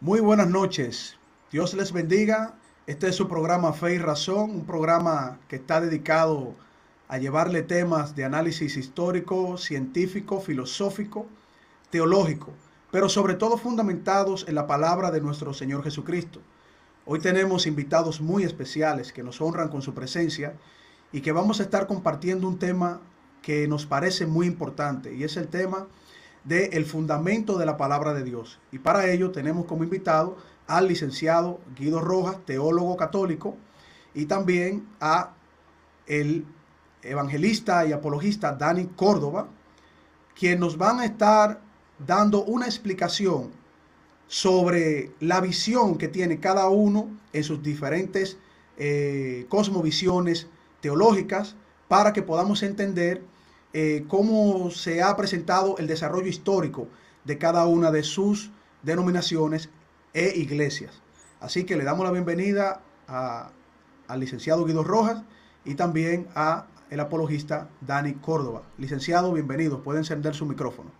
Muy buenas noches. Dios les bendiga. Este es su programa Fe y Razón, un programa que está dedicado a llevarle temas de análisis histórico, científico, filosófico, teológico, pero sobre todo fundamentados en la palabra de nuestro Señor Jesucristo. Hoy tenemos invitados muy especiales que nos honran con su presencia y que vamos a estar compartiendo un tema que nos parece muy importante y es el tema del fundamento de la palabra de Dios. Y para ello tenemos como invitado al licenciado Guido Rojas, teólogo católico, y también a el evangelista y apologista Dani Córdoba, quien nos van a estar dando una explicación sobre la visión que tiene cada uno en sus diferentes cosmovisiones teológicas para que podamos entender cómo se ha presentado el desarrollo histórico de cada una de sus denominaciones e iglesias. Así que le damos la bienvenida al licenciado Guido Rojas y también a el apologista Dani Córdoba. Licenciado, bienvenido. Puede encender su micrófono.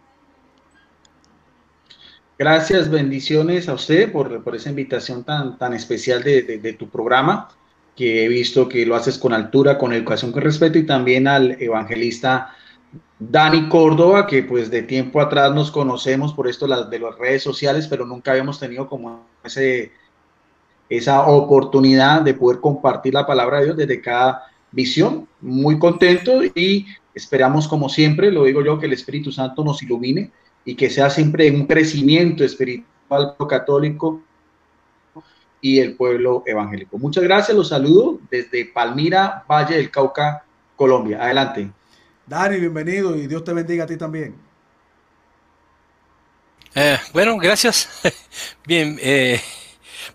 Gracias, bendiciones a usted por esa invitación tan especial de tu programa, que he visto que lo haces con altura, con educación, con respeto, y también al evangelista Dani Córdoba, que pues de tiempo atrás nos conocemos por esto de las redes sociales, pero nunca habíamos tenido como esa oportunidad de poder compartir la palabra de Dios desde cada visión. Muy contento y esperamos, como siempre, lo digo yo, que el Espíritu Santo nos ilumine y que sea siempre un crecimiento espiritual católico y el pueblo evangélico. Muchas gracias, los saludo desde Palmira, Valle del Cauca, Colombia. Adelante. Dani, bienvenido y Dios te bendiga a ti también. Bueno, gracias. Bien,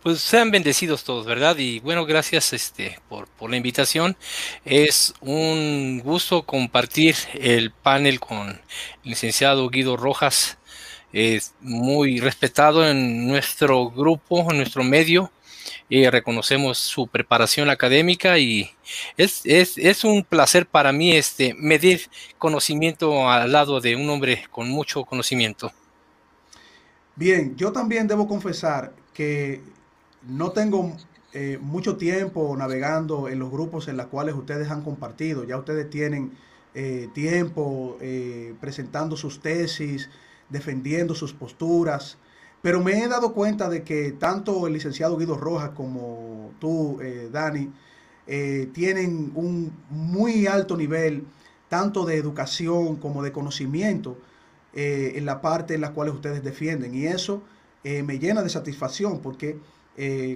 pues sean bendecidos todos, ¿verdad? Y bueno, gracias por la invitación. Es un gusto compartir el panel con el licenciado Guido Rojas. Es muy respetado en nuestro grupo, en nuestro medio. Reconocemos su preparación académica y es un placer para mí medir conocimiento al lado de un hombre con mucho conocimiento. Bien, yo también debo confesar que no tengo mucho tiempo navegando en los grupos en los cuales ustedes han compartido. Ya ustedes tienen tiempo presentando sus tesis, defendiendo sus posturas, pero me he dado cuenta de que tanto el licenciado Guido Rojas como tú, Dani, tienen un muy alto nivel tanto de educación como de conocimiento en la parte en la cual ustedes defienden. Y eso me llena de satisfacción porque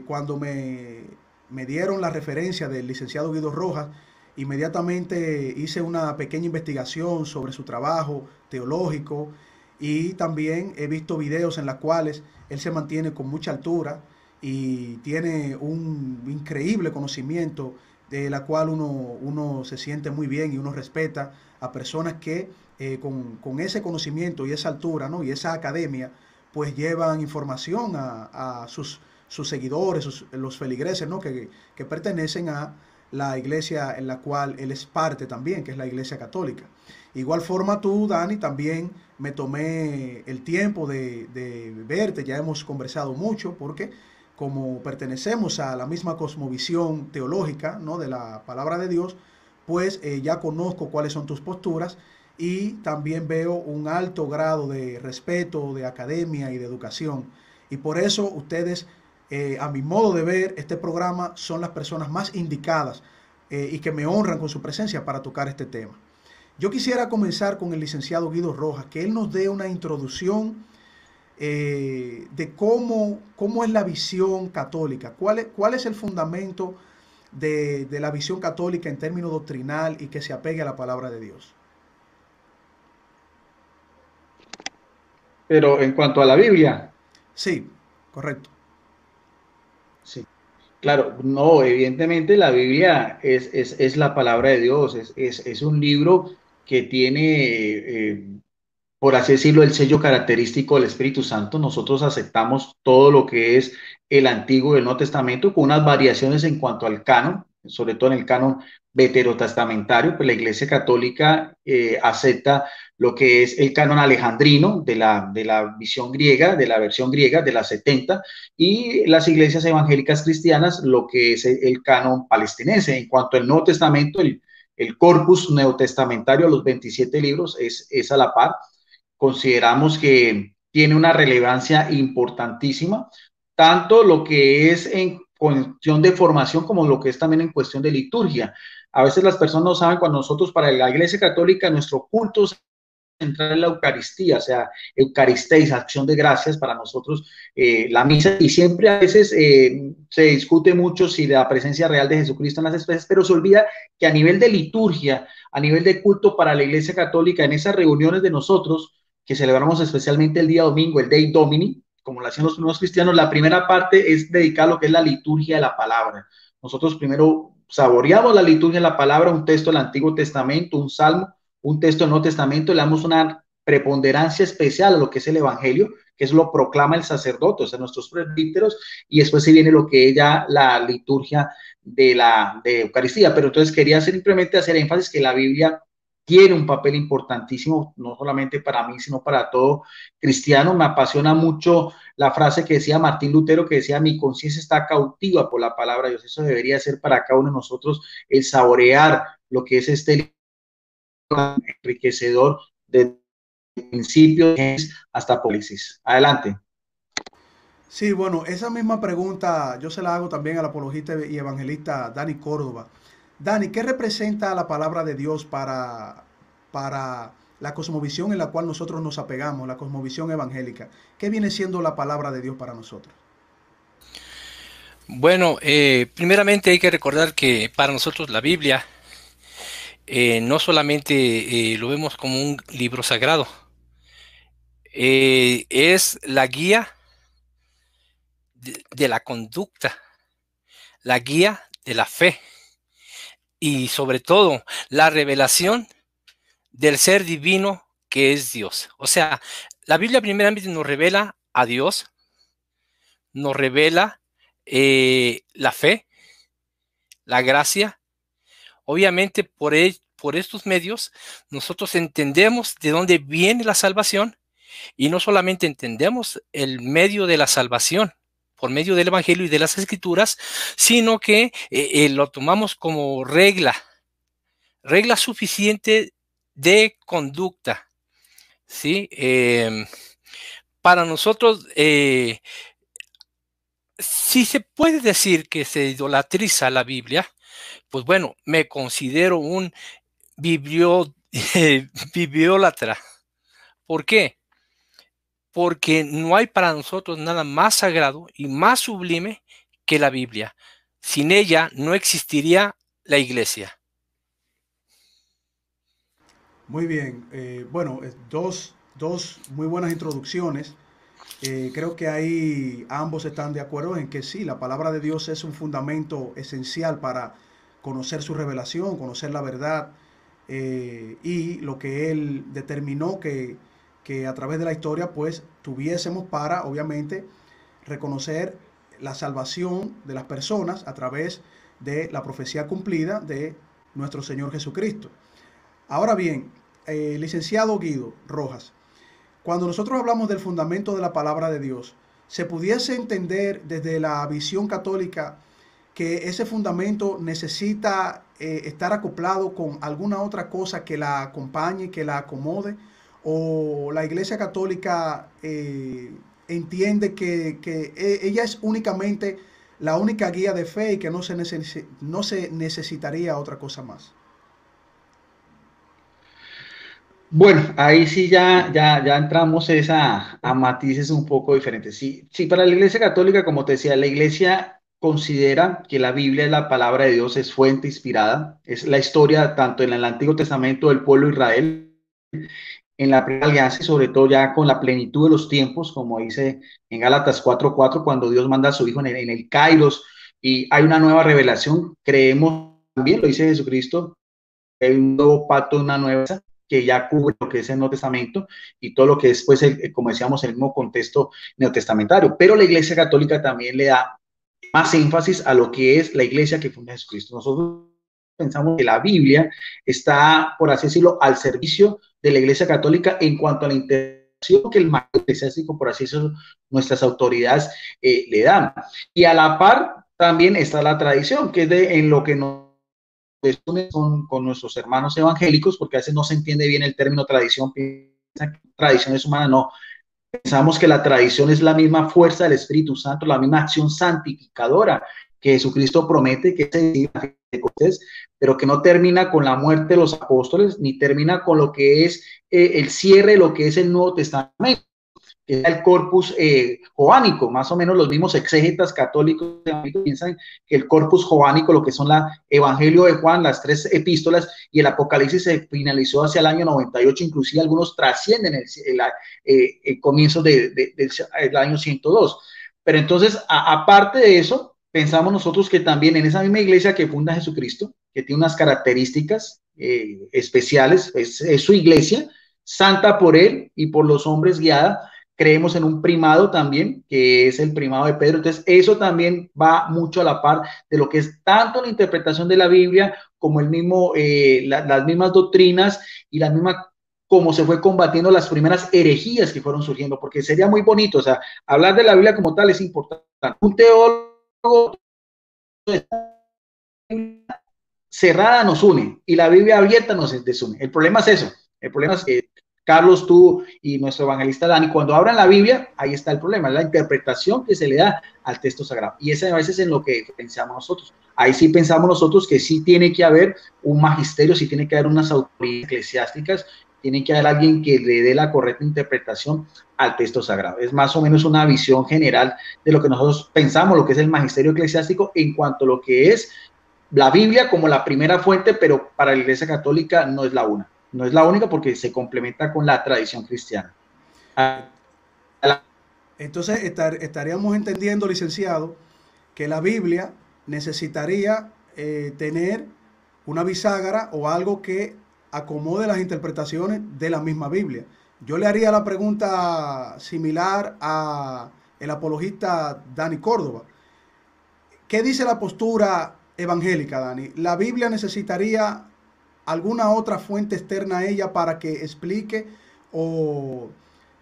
cuando me dieron la referencia del licenciado Guido Rojas, inmediatamente hice una pequeña investigación sobre su trabajo teológico y también he visto videos en los cuales él se mantiene con mucha altura y tiene un increíble conocimiento de la cual uno se siente muy bien y uno respeta a personas que con ese conocimiento y esa altura, ¿no? Y esa academia, pues llevan información a sus seguidores, los feligreses, ¿no? Que pertenecen a la iglesia en la cual él es parte también, que es la iglesia católica. Igual forma tú, Dani, también me tomé el tiempo de verte, ya hemos conversado mucho, porque como pertenecemos a la misma cosmovisión teológica, ¿no? De la palabra de Dios, pues ya conozco cuáles son tus posturas y también veo un alto grado de respeto, de academia y de educación. Y por eso ustedes, a mi modo de ver, este programa son las personas más indicadas y que me honran con su presencia para tocar este tema. Yo quisiera comenzar con el licenciado Guido Rojas, que él nos dé una introducción de cómo es la visión católica, cuál es el fundamento de la visión católica en términos doctrinal y que se apegue a la palabra de Dios. Pero en cuanto a la Biblia, Sí, correcto. sí. Claro, no, evidentemente la Biblia es la palabra de Dios, es un libro que tiene, por así decirlo, el sello característico del Espíritu Santo. Nosotros aceptamos todo lo que es el Antiguo y el Nuevo Testamento con unas variaciones en cuanto al canon, sobre todo en el canon veterotestamentario, pues la Iglesia Católica acepta lo que es el canon alejandrino de la visión griega, de la versión griega de las 70, y las iglesias evangélicas cristianas lo que es el canon palestinense. En cuanto al Nuevo Testamento, el corpus neotestamentario, los 27 libros, es a la par. Consideramos que tiene una relevancia importantísima, tanto lo que es en cuestión de formación como lo que es también en cuestión de liturgia. A veces las personas no saben, cuando nosotros para la Iglesia Católica nuestro culto central en la Eucaristía, o sea, Eucaristéis, acción de gracias para nosotros, la misa, y siempre a veces se discute mucho si la presencia real de Jesucristo en las especies, pero se olvida que a nivel de liturgia, a nivel de culto para la Iglesia Católica, en esas reuniones de nosotros, que celebramos especialmente el día domingo, el Dei Domini, como lo hacían los primeros cristianos, la primera parte es dedicada a lo que es la liturgia de la palabra. Nosotros primero saboreamos la liturgia de la palabra, un texto del Antiguo Testamento, un salmo, un texto del Nuevo Testamento, le damos una preponderancia especial a lo que es el Evangelio, que es lo proclama el sacerdote, o sea, nuestros presbíteros, y después se viene lo que es ya la liturgia de Eucaristía. Pero entonces quería simplemente hacer énfasis que la Biblia tiene un papel importantísimo, no solamente para mí, sino para todo cristiano. Me apasiona mucho la frase que decía Martín Lutero, que decía: mi conciencia está cautiva por la palabra de Dios. Eso debería ser para cada uno de nosotros, el saborear lo que es este enriquecedor de principios hasta apocalipsis. Adelante. Sí, bueno, esa misma pregunta yo se la hago también al apologista y evangelista Dani Córdoba. Dani, ¿qué representa la palabra de Dios para la cosmovisión en la cual nosotros nos apegamos, la cosmovisión evangélica? ¿Qué viene siendo la palabra de Dios para nosotros? Bueno, primeramente hay que recordar que para nosotros la Biblia no solamente lo vemos como un libro sagrado, es la guía de la conducta, la guía de la fe y sobre todo la revelación del ser divino que es Dios. O sea, la Biblia primeramente nos revela a Dios, nos revela la fe, la gracia. Obviamente por estos medios nosotros entendemos de dónde viene la salvación, y no solamente entendemos el medio de la salvación por medio del Evangelio y de las Escrituras, sino que lo tomamos como regla suficiente de conducta, ¿sí? Para nosotros, si se puede decir que se idolatriza la Biblia, pues bueno, me considero un bibliólatra. ¿Por qué? Porque no hay para nosotros nada más sagrado y más sublime que la Biblia. Sin ella no existiría la iglesia. Muy bien, bueno, dos muy buenas introducciones. Creo que ahí ambos están de acuerdo en que sí, la palabra de Dios es un fundamento esencial para conocer su revelación, conocer la verdad y lo que Él determinó que a través de la historia pues tuviésemos para, obviamente, reconocer la salvación de las personas a través de la profecía cumplida de nuestro Señor Jesucristo. Ahora bien, licenciado Guido Rojas, cuando nosotros hablamos del fundamento de la palabra de Dios, ¿se pudiese entender desde la visión católica que ese fundamento necesita estar acoplado con alguna otra cosa que la acompañe, que la acomode? ¿O la Iglesia Católica entiende que ella es únicamente la única guía de fe y que no se necesitaría otra cosa más? Bueno, ahí sí ya entramos a matices un poco diferentes. Sí, sí, para la Iglesia Católica, como te decía, la Iglesia considera que la Biblia es la palabra de Dios, es fuente inspirada, es la historia tanto en el Antiguo Testamento del pueblo de Israel, en la primera alianza y sobre todo ya con la plenitud de los tiempos, como dice en Gálatas 4:4, cuando Dios manda a su Hijo en el Kairos y hay una nueva revelación. Creemos también, lo dice Jesucristo, hay un nuevo pacto, una nueva que ya cubre lo que es el Nuevo Testamento y todo lo que es, pues, como decíamos, el mismo contexto neotestamentario. Pero la Iglesia Católica también le da más énfasis a lo que es la Iglesia que funda Jesucristo. Nosotros pensamos que la Biblia está, por así decirlo, al servicio de la Iglesia Católica en cuanto a la interpretación que el marco eclesiástico, por así decirlo, nuestras autoridades le dan. Y a la par también está la tradición, que es en lo que nos une con nuestros hermanos evangélicos, porque a veces no se entiende bien el término tradición, tradición es humana, no. Pensamos que la tradición es la misma fuerza del Espíritu Santo, la misma acción santificadora que Jesucristo promete que es, pero que no termina con la muerte de los apóstoles, ni termina con lo que es el cierre de lo que es el Nuevo Testamento, que es el corpus joánico. Más o menos los mismos exégetas católicos piensan que el corpus joánico, lo que son la Evangelio de Juan, las 3 epístolas y el Apocalipsis, se finalizó hacia el año 98, inclusive algunos trascienden el comienzo del año 102. Pero entonces, aparte de eso, pensamos nosotros que también en esa misma iglesia que funda Jesucristo, que tiene unas características especiales, es su iglesia, santa por él y por los hombres guiada. Creemos en un primado también, que es el primado de Pedro. Entonces, eso también va mucho a la par de lo que es tanto la interpretación de la Biblia como el mismo, las mismas doctrinas y las mismas cómo se fue combatiendo las primeras herejías que fueron surgiendo, porque sería muy bonito, o sea, hablar de la Biblia como tal es importante. Un teólogo cerrada nos une y la Biblia abierta nos desune. El problema es eso. El problema es que Carlos, tú y nuestro evangelista Dani, cuando abran la Biblia, ahí está el problema, es la interpretación que se le da al texto sagrado. Y ese a veces es en lo que pensamos nosotros. Ahí sí pensamos nosotros que sí tiene que haber un magisterio, sí tiene que haber unas autoridades eclesiásticas, tiene que haber alguien que le dé la correcta interpretación al texto sagrado. Es más o menos una visión general de lo que nosotros pensamos, lo que es el magisterio eclesiástico en cuanto a lo que es la Biblia como la primera fuente, pero para la Iglesia Católica no es la una. No es la única porque se complementa con la tradición cristiana. Entonces estaríamos entendiendo, licenciado, que la Biblia necesitaría tener una bisagra o algo que acomode las interpretaciones de la misma Biblia. Yo le haría la pregunta similar a el apologista Dani Córdoba. ¿Qué dice la postura evangélica, Dani? ¿La Biblia necesitaría alguna otra fuente externa a ella para que explique o,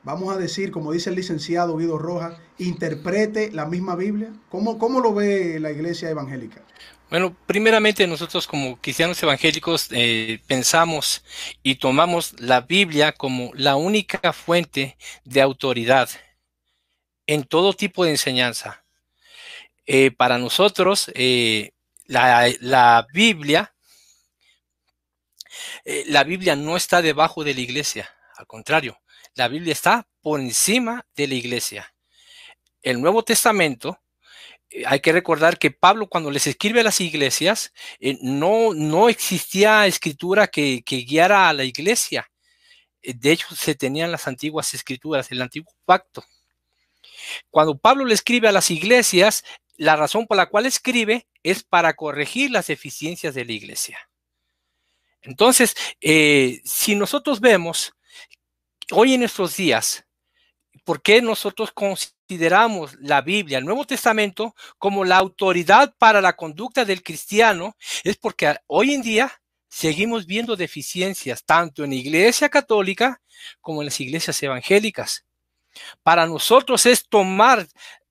vamos a decir, como dice el licenciado Guido Rojas, interprete la misma Biblia? ¿Cómo lo ve la iglesia evangélica? Bueno, primeramente nosotros como cristianos evangélicos pensamos y tomamos la Biblia como la única fuente de autoridad en todo tipo de enseñanza. Para nosotros, la Biblia no está debajo de la iglesia, al contrario, la Biblia está por encima de la iglesia. El Nuevo Testamento, hay que recordar que Pablo cuando les escribe a las iglesias, no existía escritura que guiara a la iglesia. De hecho, se tenían las antiguas escrituras, el antiguo pacto. Cuando Pablo le escribe a las iglesias, la razón por la cual escribe es para corregir las deficiencias de la iglesia. Entonces, si nosotros vemos hoy en nuestros días, ¿por qué nosotros consideramos la Biblia, el Nuevo Testamento, como la autoridad para la conducta del cristiano? Es porque hoy en día seguimos viendo deficiencias tanto en la Iglesia Católica como en las iglesias evangélicas. Para nosotros es tomar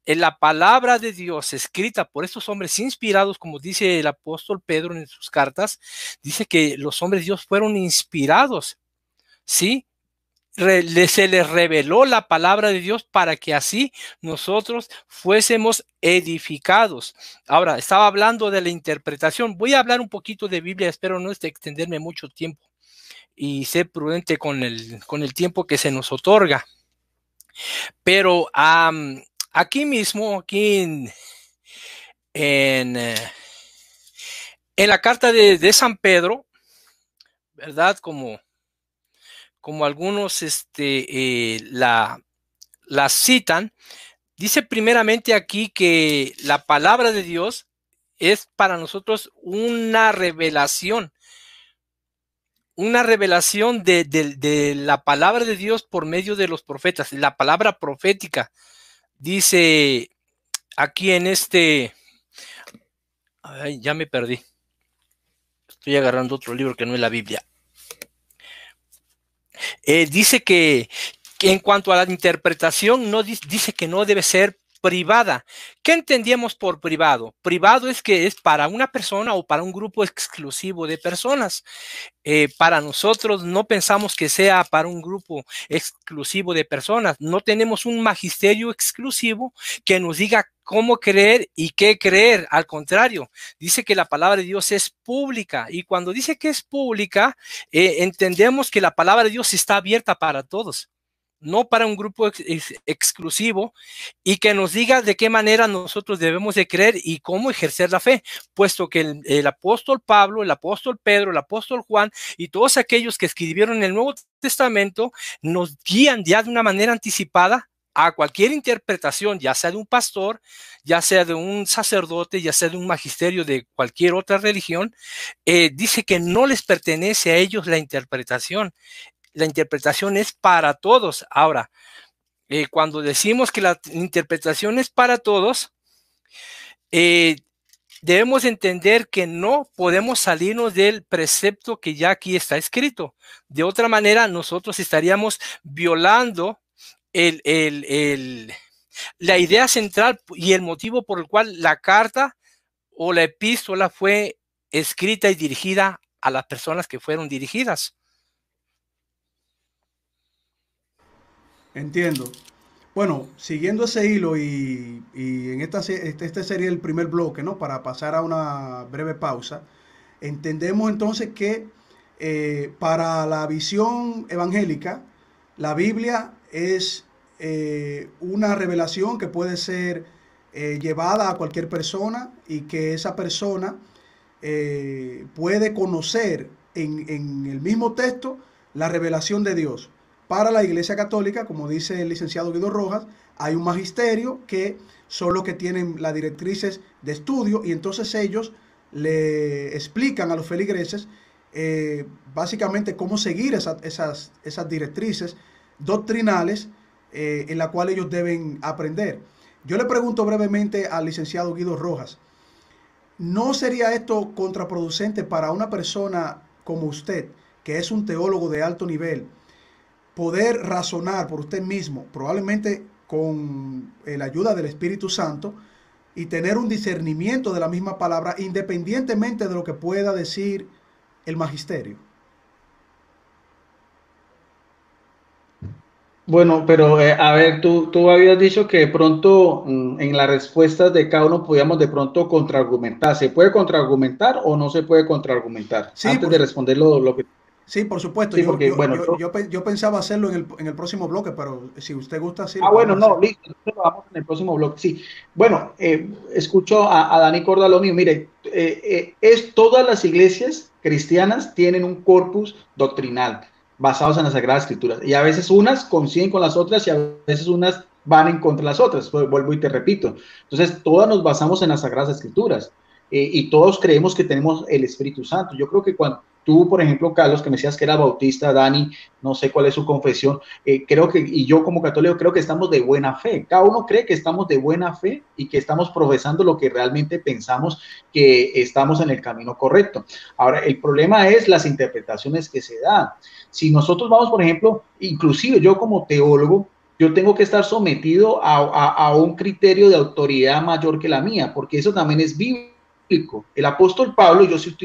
la palabra de Dios escrita por estos hombres inspirados, como dice el apóstol Pedro en sus cartas, dice que los hombres de Dios fueron inspirados, ¿sí? Se les reveló la palabra de Dios para que así nosotros fuésemos edificados. Ahora, estaba hablando de la interpretación. Voy a hablar un poquito de Biblia, espero no extenderme mucho tiempo y ser prudente con el tiempo que se nos otorga. Pero aquí mismo, en la carta de San Pedro, ¿verdad? Como algunos la citan, dice primeramente aquí que la palabra de Dios es para nosotros una revelación de la palabra de Dios por medio de los profetas, la palabra profética. Dice aquí en ay, ya me perdí. Estoy agarrando otro libro que no es la Biblia. Dice que en cuanto a la interpretación, no dice que no debe ser privada. ¿Qué entendíamos por privado? Privado es que es para una persona o para un grupo exclusivo de personas. Para nosotros no pensamos que sea para un grupo exclusivo de personas. No tenemos un magisterio exclusivo que nos diga cómo creer y qué creer. Al contrario, dice que la palabra de Dios es pública, y cuando dice que es pública, entendemos que la palabra de Dios está abierta para todos, no para un grupo exclusivo, y que nos diga de qué manera nosotros debemos de creer y cómo ejercer la fe, puesto que el apóstol Pablo, el apóstol Pedro, el apóstol Juan y todos aquellos que escribieron el Nuevo Testamento nos guían ya de una manera anticipada a cualquier interpretación, ya sea de un pastor, ya sea de un sacerdote, ya sea de un magisterio de cualquier otra religión. Dice que no les pertenece a ellos la interpretación. La interpretación es para todos. Ahora, cuando decimos que la interpretación es para todos, debemos entender que no podemos salirnos del precepto que ya aquí está escrito. De otra manera, nosotros estaríamos violando la idea central y el motivo por el cual la carta o la epístola fue escrita y dirigida a las personas que fueron dirigidas. Entiendo. Bueno, siguiendo ese hilo y en este sería el primer bloque, ¿no? Para pasar a una breve pausa, entendemos entonces que para la visión evangélica, la Biblia es una revelación que puede ser llevada a cualquier persona, y que esa persona puede conocer en el mismo texto la revelación de Dios. Para la Iglesia Católica, como dice el licenciado Guido Rojas, hay un magisterio que son los que tienen las directrices de estudio, y entonces ellos le explican a los feligreses básicamente cómo seguir esas directrices doctrinales en la cual ellos deben aprender. Yo le pregunto brevemente al licenciado Guido Rojas, ¿no sería esto contraproducente para una persona como usted, que es un teólogo de alto nivel, poder razonar por usted mismo, probablemente con la ayuda del Espíritu Santo, y tener un discernimiento de la misma palabra independientemente de lo que pueda decir el magisterio? Bueno, pero a ver, tú habías dicho que de pronto en las respuestas de cada uno podíamos de pronto contraargumentar. ¿Se puede contraargumentar o no se puede contraargumentar? Sí, Antes de responder lo que... sí, por supuesto. Sí, porque, bueno, Yo pensaba hacerlo en el próximo bloque, pero si usted gusta, sí lo bueno, podemos no, hacer. listo, entonces lo vamos en el próximo bloque. Sí, bueno, escucho a Dani Cordalón y mire, todas las iglesias cristianas tienen un corpus doctrinal basados en las Sagradas Escrituras, y a veces unas coinciden con las otras y a veces unas van en contra de las otras. Pues, vuelvo y te repito. Entonces, todas nos basamos en las Sagradas Escrituras, y todos creemos que tenemos el Espíritu Santo. Yo creo que cuando tú, por ejemplo, Carlos, que me decías que era bautista, Dani, no sé cuál es su confesión, creo que, y yo como católico creo que estamos de buena fe. Cada uno cree que estamos de buena fe y que estamos profesando lo que realmente pensamos que estamos en el camino correcto. Ahora, el problema es las interpretaciones que se dan. Si nosotros vamos, por ejemplo, inclusive yo como teólogo, yo tengo que estar sometido a un criterio de autoridad mayor que la mía, porque eso también es bíblico. El apóstol Pablo, yo sí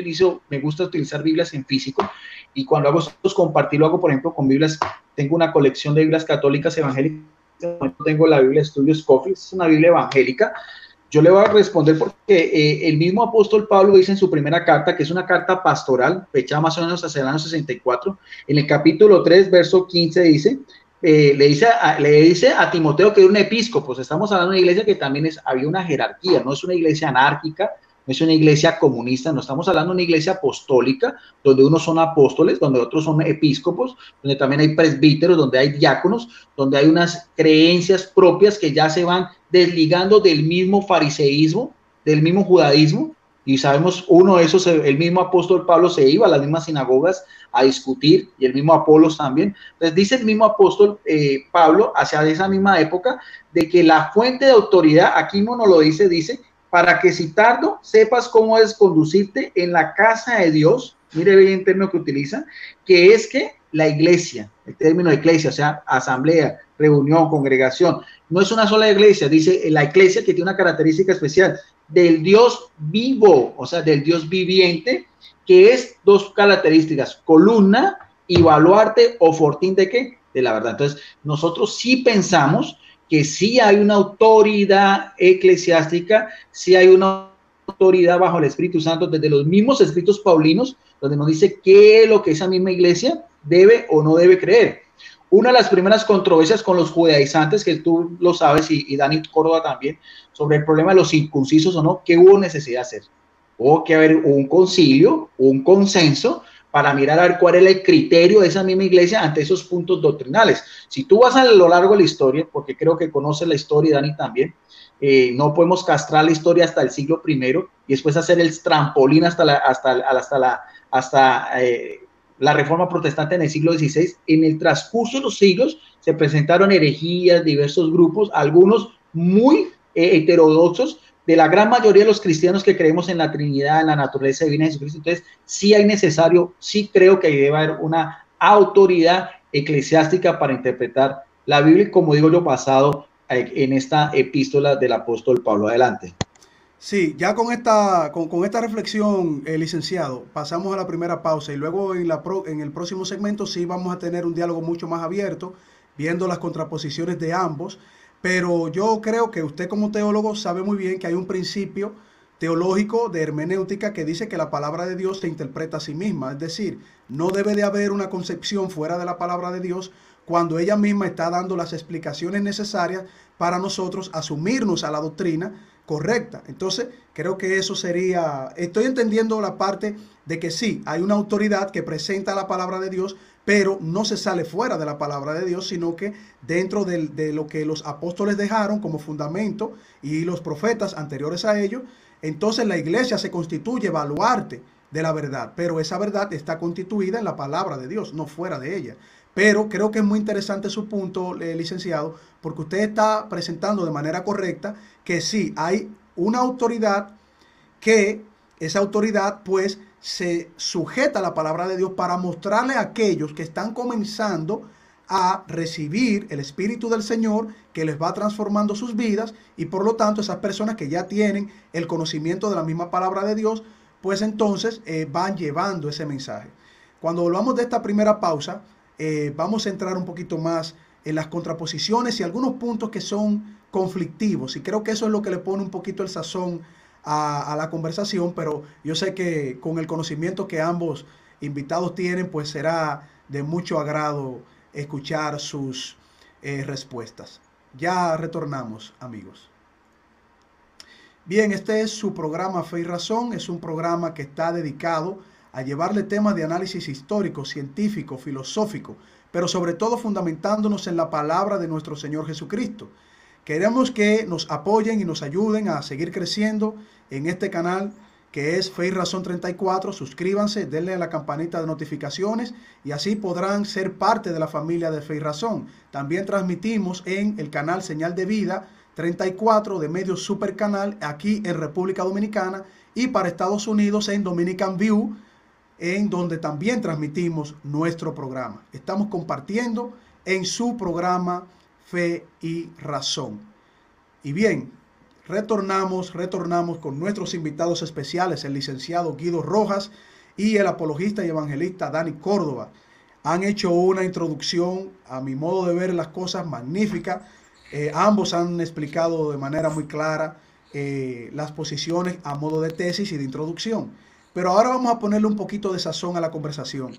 me gusta utilizar Biblias en físico, y cuando hago estos compartir, lo hago, por ejemplo, con Biblias. Tengo una colección de Biblias católicas evangélicas. Tengo la Biblia de Estudio Scofield, es una Biblia evangélica. Yo le voy a responder porque el mismo apóstol Pablo dice en su primera carta, que es una carta pastoral, fechada más o menos hacia el año 64, en el capítulo 3, verso 15, dice, le dice a Timoteo que era un episcopo. Estamos hablando de una iglesia que también había una jerarquía, no es una iglesia anárquica, no es una iglesia comunista, no estamos hablando de una iglesia apostólica, donde unos son apóstoles, donde otros son episcopos, donde también hay presbíteros, donde hay diáconos, donde hay unas creencias propias que ya se van desligando del mismo fariseísmo, del mismo judaísmo, y sabemos, uno de esos, el mismo apóstol Pablo se iba a las mismas sinagogas a discutir, y el mismo Apolos también. Entonces dice el mismo apóstol Pablo, hacia esa misma época, de que la fuente de autoridad, aquí no nos lo dice, para que citando sepas cómo es conducirte en la casa de Dios. Mire bien el término que utiliza, que es que la iglesia, el término de iglesia, o sea, asamblea, reunión, congregación, no es una sola iglesia, dice la iglesia que tiene una característica especial del Dios vivo, o sea, del Dios viviente, que es dos características, columna y baluarte o fortín de qué, de la verdad. Entonces, nosotros sí pensamos que sí hay una autoridad eclesiástica, sí hay una autoridad bajo el Espíritu Santo desde los mismos escritos paulinos, donde nos dice qué es lo que esa misma iglesia debe o no debe creer. Una de las primeras controversias con los judaizantes, que tú lo sabes, y Dani Córdoba también, sobre el problema de los circuncisos o no, ¿qué hubo necesidad de hacer? Hubo que haber un concilio, un consenso, para mirar a ver cuál era el criterio de esa misma iglesia ante esos puntos doctrinales. Si tú vas a lo largo de la historia, porque creo que conoces la historia, Dani también, no podemos castrar la historia hasta el siglo I y después hacer el trampolín hasta la reforma protestante en el siglo XVI. En el transcurso de los siglos se presentaron herejías, diversos grupos, algunos muy heterodoxos, de la gran mayoría de los cristianos que creemos en la Trinidad, en la naturaleza divina de Jesucristo. Entonces, sí hay necesario, sí creo que debe haber una autoridad eclesiástica para interpretar la Biblia, como digo yo, basado en esta epístola del apóstol Pablo. Adelante. Sí, ya con esta reflexión, licenciado, pasamos a la primera pausa y luego en el próximo segmento sí vamos a tener un diálogo mucho más abierto, viendo las contraposiciones de ambos, pero yo creo que usted como teólogo sabe muy bien que hay un principio teológico de hermenéutica que dice que la palabra de Dios se interpreta a sí misma, es decir, no debe de haber una concepción fuera de la palabra de Dios cuando ella misma está dando las explicaciones necesarias para nosotros asumirnos a la doctrina correcta. Entonces, creo que eso sería, estoy entendiendo la parte de que sí, hay una autoridad que presenta la palabra de Dios, pero no se sale fuera de la palabra de Dios, sino que dentro de lo que los apóstoles dejaron como fundamento y los profetas anteriores a ellos, entonces la iglesia se constituye baluarte de la verdad, pero esa verdad está constituida en la palabra de Dios, no fuera de ella. Pero creo que es muy interesante su punto, licenciado, porque usted está presentando de manera correcta que sí, hay una autoridad que esa autoridad pues se sujeta a la palabra de Dios para mostrarle a aquellos que están comenzando a recibir el Espíritu del Señor que les va transformando sus vidas y por lo tanto esas personas que ya tienen el conocimiento de la misma palabra de Dios, pues entonces van llevando ese mensaje. Cuando volvamos de esta primera pausa, vamos a entrar un poquito más en las contraposiciones y algunos puntos que son conflictivos y creo que eso es lo que le pone un poquito el sazón a la conversación, pero yo sé que con el conocimiento que ambos invitados tienen, pues será de mucho agrado escuchar sus respuestas. Ya retornamos, amigos. Bien, este es su programa Fe y Razón, es un programa que está dedicado a llevarle temas de análisis histórico, científico, filosófico, pero sobre todo fundamentándonos en la palabra de nuestro Señor Jesucristo. Queremos que nos apoyen y nos ayuden a seguir creciendo en este canal que es Fe y Razón 34. Suscríbanse, denle a la campanita de notificaciones y así podrán ser parte de la familia de Fe y Razón. También transmitimos en el canal Señal de Vida 34 de Medio Super Canal aquí en República Dominicana y para Estados Unidos en Dominican View, en donde también transmitimos nuestro programa. Estamos compartiendo en su programa Fe y Razón. Y bien, retornamos con nuestros invitados especiales, el licenciado Guido Rojas y el apologista y evangelista Dani Córdoba. Han hecho una introducción, a mi modo de ver las cosas, magnífica. Ambos han explicado de manera muy clara las posiciones a modo de tesis y de introducción. Pero ahora vamos a ponerle un poquito de sazón a la conversación.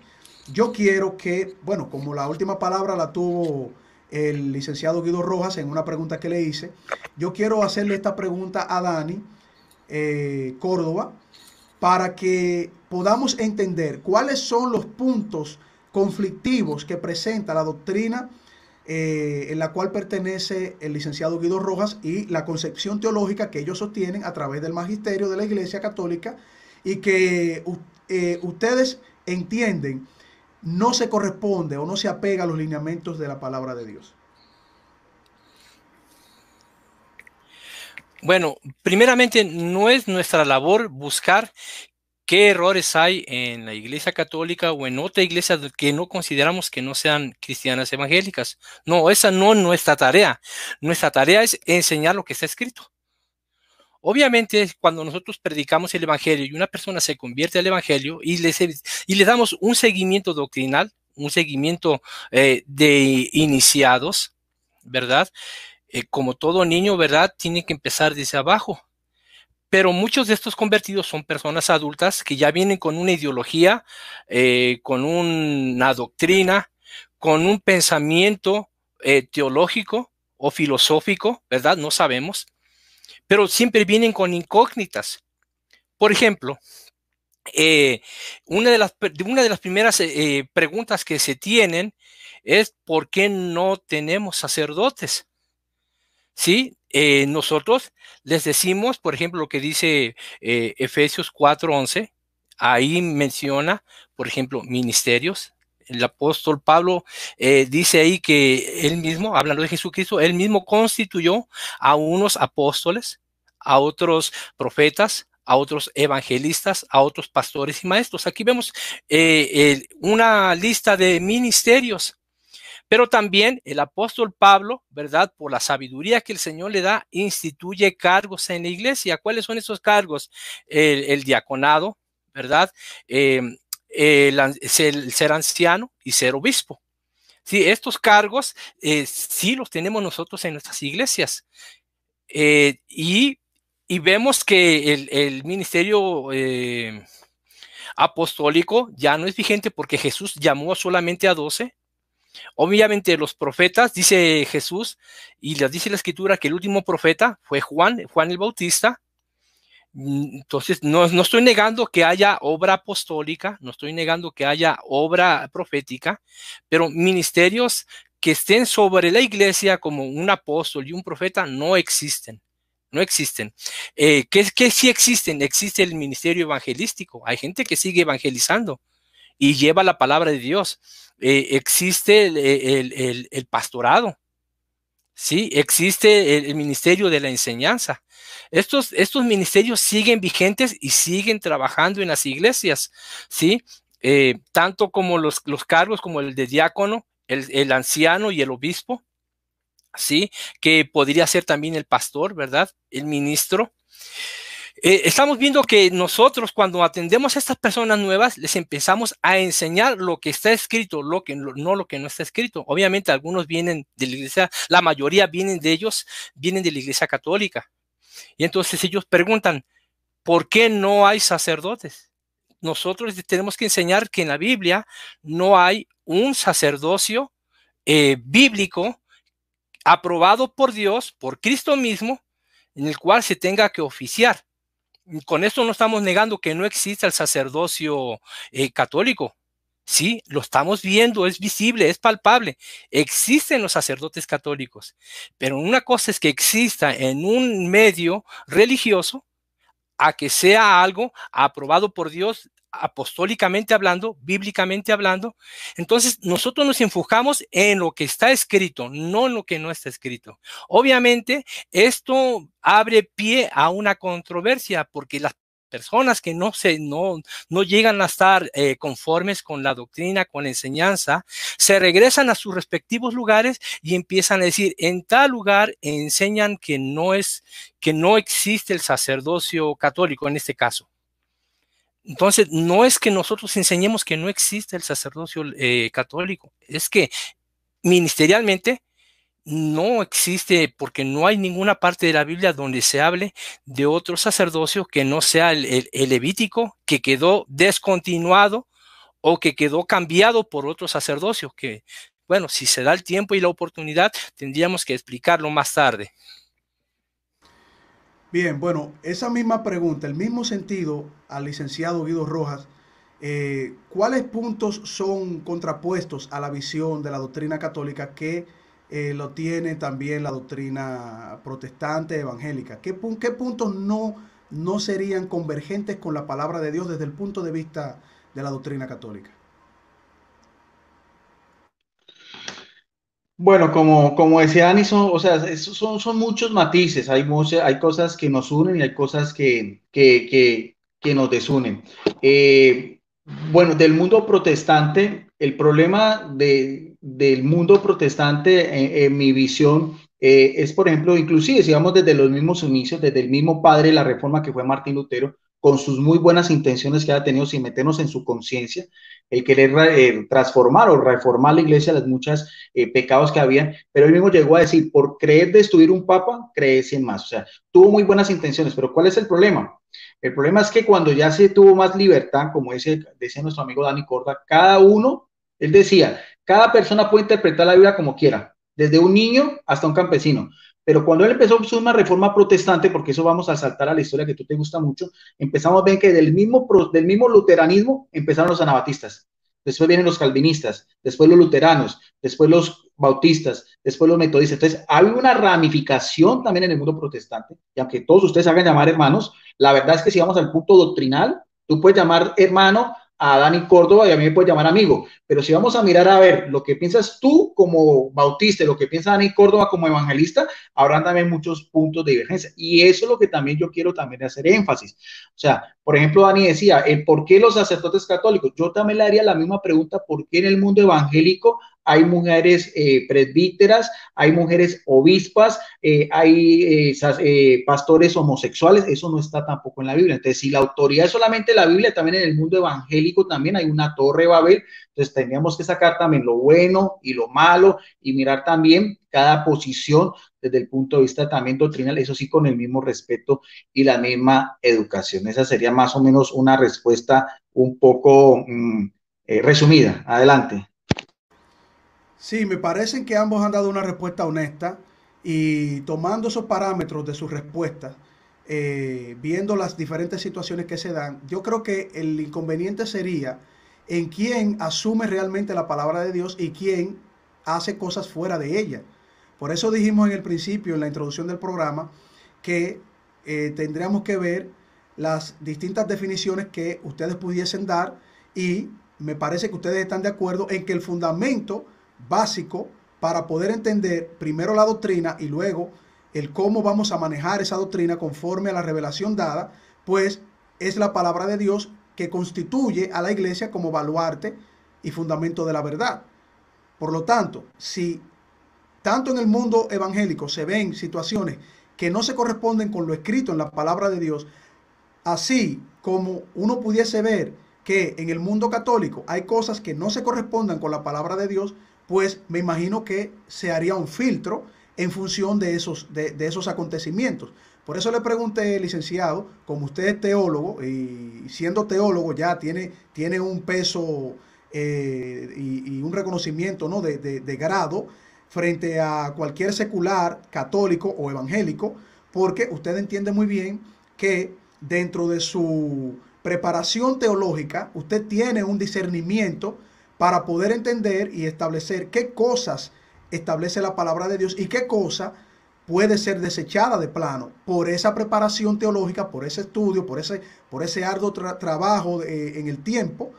Yo quiero que, bueno, como la última palabra la tuvo el licenciado Guido Rojas en una pregunta que le hice, yo quiero hacerle esta pregunta a Dani Córdoba para que podamos entender cuáles son los puntos conflictivos que presenta la doctrina en la cual pertenece el licenciado Guido Rojas y la concepción teológica que ellos sostienen a través del magisterio de la Iglesia Católica y que ustedes entienden no se corresponde o no se apega a los lineamientos de la palabra de Dios. Bueno, primeramente no es nuestra labor buscar qué errores hay en la iglesia católica o en otra iglesia que no consideramos que no sean cristianas evangélicas. No, esa no es nuestra tarea. Nuestra tarea es enseñar lo que está escrito. Obviamente, cuando nosotros predicamos el evangelio y una persona se convierte al evangelio y le damos un seguimiento doctrinal, un seguimiento de iniciados, ¿verdad? Como todo niño, ¿verdad? Tiene que empezar desde abajo. Pero muchos de estos convertidos son personas adultas que ya vienen con una ideología, con una doctrina, con un pensamiento teológico o filosófico, ¿verdad? No sabemos, pero siempre vienen con incógnitas. Por ejemplo, eh, una de las primeras preguntas que se tienen es ¿por qué no tenemos sacerdotes? ¿Sí? Nosotros les decimos, por ejemplo, lo que dice Efesios 4:11, ahí menciona, por ejemplo, ministerios. El apóstol Pablo dice ahí que él mismo, hablando de Jesucristo, él mismo constituyó a unos apóstoles, a otros profetas, a otros evangelistas, a otros pastores y maestros. Aquí vemos una lista de ministerios. Pero también el apóstol Pablo, ¿verdad? Por la sabiduría que el Señor le da, instituye cargos en la iglesia. ¿Cuáles son esos cargos? El diaconado, ¿verdad? Eh, ser anciano y ser obispo. Sí, estos cargos sí los tenemos nosotros en nuestras iglesias. Eh, y, y, vemos que el ministerio apostólico ya no es vigente porque Jesús llamó solamente a 12. Obviamente los profetas, dice Jesús, y les dice la escritura que el último profeta fue Juan el Bautista. Entonces, no estoy negando que haya obra apostólica, no estoy negando que haya obra profética, pero ministerios que estén sobre la iglesia como un apóstol y un profeta no existen. No existen. ¿Qué sí existen? Existe el ministerio evangelístico. Hay gente que sigue evangelizando y lleva la palabra de Dios. Existe el pastorado, ¿sí? Existe el ministerio de la enseñanza. Estos ministerios siguen vigentes y siguen trabajando en las iglesias, ¿sí? Tanto como los cargos como el de diácono, el anciano y el obispo, ¿sí? Que podría ser también el pastor, ¿verdad? El ministro. Estamos viendo que nosotros cuando atendemos a estas personas nuevas, les empezamos a enseñar lo que está escrito, no lo que no está escrito. Obviamente algunos vienen de la iglesia, la mayoría vienen de ellos, vienen de la iglesia católica. Y entonces ellos preguntan, ¿por qué no hay sacerdotes? Nosotros les tenemos que enseñar que en la Biblia no hay un sacerdocio bíblico aprobado por Dios, por Cristo mismo, en el cual se tenga que oficiar. Con esto no estamos negando que no exista el sacerdocio católico. Sí, lo estamos viendo, es visible, es palpable. Existen los sacerdotes católicos, pero una cosa es que exista en un medio religioso a que sea algo aprobado por Dios apostólicamente hablando, bíblicamente hablando. Entonces, nosotros nos enfocamos en lo que está escrito, no en lo que no está escrito. Obviamente, esto abre pie a una controversia porque las personas que no llegan a estar conformes con la doctrina, con la enseñanza, se regresan a sus respectivos lugares y empiezan a decir, en tal lugar enseñan que no existe el sacerdocio católico en este caso. Entonces, no es que nosotros enseñemos que no existe el sacerdocio católico, es que ministerialmente no existe porque no hay ninguna parte de la Biblia donde se hable de otro sacerdocio que no sea el levítico, que quedó descontinuado o que quedó cambiado por otro sacerdocio, que, bueno, si se da el tiempo y la oportunidad, tendríamos que explicarlo más tarde. Bien, bueno, esa misma pregunta, el mismo sentido al licenciado Guido Rojas, ¿cuáles puntos son contrapuestos a la visión de la doctrina católica que lo tiene también la doctrina protestante evangélica? ¿Qué puntos no serían convergentes con la palabra de Dios desde el punto de vista de la doctrina católica? Bueno, como decía Dani, o sea, son muchos matices, hay cosas que nos unen y hay cosas que nos desunen. Eh, bueno, del mundo protestante, el problema del mundo protestante, en mi visión, es, por ejemplo, inclusive si vamos desde los mismos inicios, desde el mismo padre de la Reforma que fue Martín Lutero, con sus muy buenas intenciones que ha tenido, sin meternos en su conciencia, el querer transformar o reformar la iglesia, las muchas pecados que había, pero él mismo llegó a decir, por creer destruir un papa, creé 100 más. O sea, tuvo muy buenas intenciones, pero ¿cuál es el problema? El problema es que cuando ya se tuvo más libertad, como decía nuestro amigo Dani Corda, cada uno, él decía, cada persona puede interpretar la Biblia como quiera, desde un niño hasta un campesino. Pero cuando él empezó su una reforma protestante, porque eso vamos a saltar a la historia que tú te gusta mucho, empezamos a ver que del mismo luteranismo empezaron los anabatistas, después vienen los calvinistas, después los luteranos, después los bautistas, después los metodistas. Entonces, hay una ramificación también en el mundo protestante, y aunque todos ustedes hagan llamar hermanos, la verdad es que si vamos al punto doctrinal, tú puedes llamar hermano a Dani Córdoba y a mí me puedes llamar amigo, pero si vamos a mirar a ver lo que piensas tú como bautista y lo que piensa Dani Córdoba como evangelista, habrán también muchos puntos de divergencia, y eso es lo que también yo quiero también hacer énfasis. O sea, por ejemplo, Dani decía, ¿por qué los sacerdotes católicos? Yo también le haría la misma pregunta, ¿por qué en el mundo evangélico hay mujeres presbíteras, hay mujeres obispas, hay pastores homosexuales? Eso no está tampoco en la Biblia. Entonces, si la autoridad es solamente la Biblia, también en el mundo evangélico también hay una torre de Babel. Entonces, tendríamos que sacar también lo bueno y lo malo y mirar también cada posición desde el punto de vista también doctrinal, eso sí, con el mismo respeto y la misma educación. Esa sería más o menos una respuesta un poco resumida. Adelante. Sí, me parecen que ambos han dado una respuesta honesta y tomando esos parámetros de sus respuestas, viendo las diferentes situaciones que se dan, yo creo que el inconveniente sería en quién asume realmente la palabra de Dios y quién hace cosas fuera de ella. Por eso dijimos en el principio, en la introducción del programa, que tendríamos que ver las distintas definiciones que ustedes pudiesen dar y me parece que ustedes están de acuerdo en que el fundamento básico para poder entender primero la doctrina y luego el cómo vamos a manejar esa doctrina conforme a la revelación dada, pues es la palabra de Dios que constituye a la iglesia como baluarte y fundamento de la verdad. Por lo tanto, si tanto en el mundo evangélico se ven situaciones que no se corresponden con lo escrito en la palabra de Dios, así como uno pudiese ver que en el mundo católico hay cosas que no se correspondan con la palabra de Dios, pues me imagino que se haría un filtro en función de esos acontecimientos. Por eso le pregunté, licenciado, como usted es teólogo y siendo teólogo ya tiene un peso y un reconocimiento, ¿no? de grado frente a cualquier secular católico o evangélico, porque usted entiende muy bien que dentro de su preparación teológica usted tiene un discernimiento para poder entender y establecer qué cosas establece la palabra de Dios y qué cosa puede ser desechada de plano por esa preparación teológica, por ese estudio, por ese arduo trabajo en el tiempo,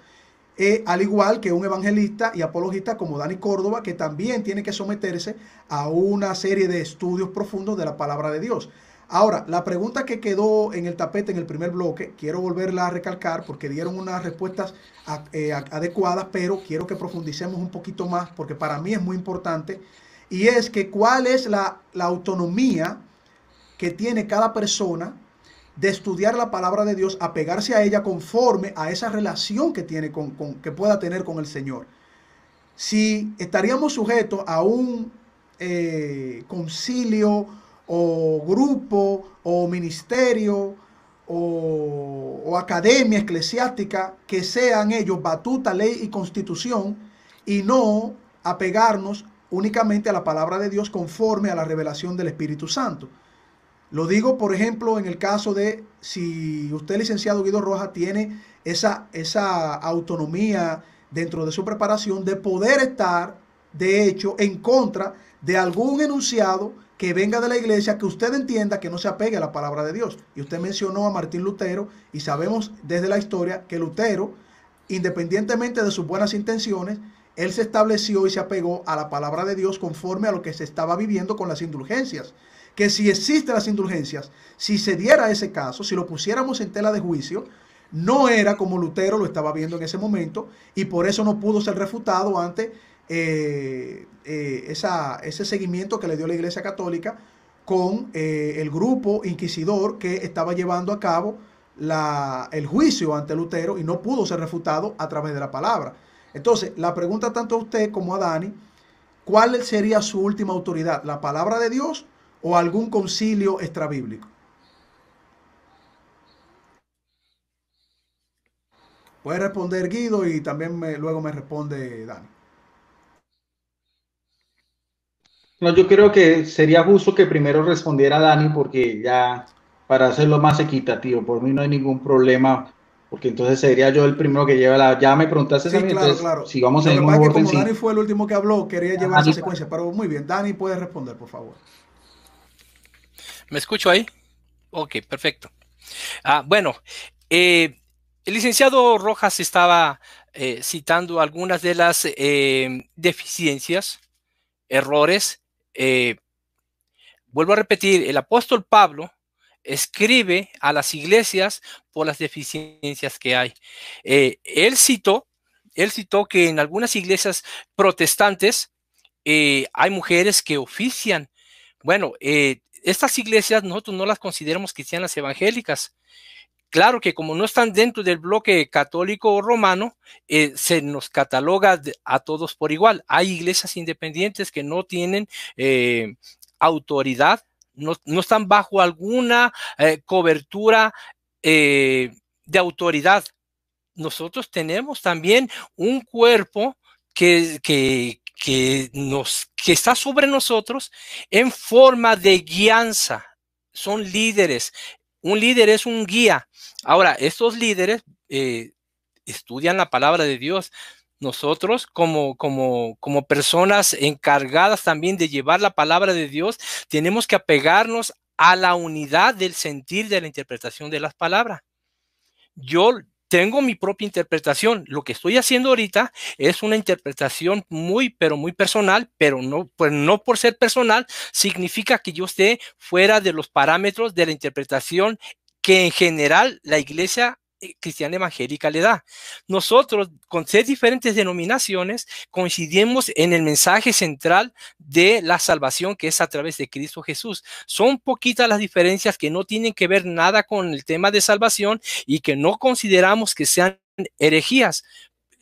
al igual que un evangelista y apologista como Dani Córdoba, que también tiene que someterse a una serie de estudios profundos de la palabra de Dios. Ahora, la pregunta que quedó en el tapete en el primer bloque, quiero volverla a recalcar porque dieron unas respuestas adecuadas, pero quiero que profundicemos un poquito más porque para mí es muy importante, y es que cuál es la autonomía que tiene cada persona de estudiar la palabra de Dios, apegarse a ella conforme a esa relación que tiene que pueda tener con el Señor. Si estaríamos sujetos a un concilio o grupo o ministerio o academia eclesiástica que sean ellos batuta, ley y constitución y no apegarnos únicamente a la palabra de Dios conforme a la revelación del Espíritu Santo. Lo digo, por ejemplo, en el caso de si usted, licenciado Guido Rojas, tiene esa autonomía dentro de su preparación de poder estar, de hecho, en contra de algún enunciado que venga de la iglesia que usted entienda que no se apegue a la palabra de Dios. Y usted mencionó a Martín Lutero y sabemos desde la historia que Lutero, independientemente de sus buenas intenciones él se estableció y se apegó a la palabra de Dios conforme a lo que se estaba viviendo con las indulgencias. Que si existen las indulgencias, si se diera ese caso, si lo pusiéramos en tela de juicio, no era como Lutero lo estaba viendo en ese momento, y por eso no pudo ser refutado ante ese seguimiento que le dio la Iglesia Católica con el grupo inquisidor que estaba llevando a cabo el juicio ante Lutero, y no pudo ser refutado a través de la palabra. Entonces, la pregunta tanto a usted como a Dani: ¿cuál sería su última autoridad? ¿La palabra de Dios o algún concilio extrabíblico? Puede responder Guido y también luego me responde Dani. No, yo creo que sería justo que primero respondiera Dani, porque ya, para hacerlo más equitativo, por mí no hay ningún problema, porque entonces sería yo el primero que lleva la... Ya me preguntaste a Sí, mí, claro, entonces claro. si vamos Lo en que el pasa es mismo que orden, como Dani sí. fue el último que habló, quería llevar esa Dani, secuencia, pero muy bien, Dani puede responder, por favor. ¿Me escucho ahí? Ok, perfecto. Bueno, el licenciado Rojas estaba citando algunas de las deficiencias, errores. Vuelvo a repetir, el apóstol Pablo escribe a las iglesias por las deficiencias que hay. Él citó que en algunas iglesias protestantes hay mujeres que ofician. Bueno, estas iglesias nosotros no las consideramos cristianas evangélicas. Claro que como no están dentro del bloque católico o romano, se nos cataloga a todos por igual. Hay iglesias independientes que no tienen autoridad, no están bajo alguna cobertura de autoridad. Nosotros tenemos también un cuerpo que está sobre nosotros en forma de guianza. Son líderes. Un líder es un guía. Ahora, estos líderes estudian la palabra de Dios. Nosotros, como personas encargadas también de llevar la palabra de Dios, tenemos que apegarnos a la unidad del sentir de la interpretación de las palabras. Yo tengo mi propia interpretación. Lo que estoy haciendo ahorita es una interpretación muy, pero muy personal, pero no, pues no por ser personal significa que yo esté fuera de los parámetros de la interpretación que en general la iglesia cristiana evangélica le da. Nosotros, con ser diferentes denominaciones, coincidimos en el mensaje central de la salvación, que es a través de Cristo Jesús. Son poquitas las diferencias que no tienen que ver nada con el tema de salvación y que no consideramos que sean herejías.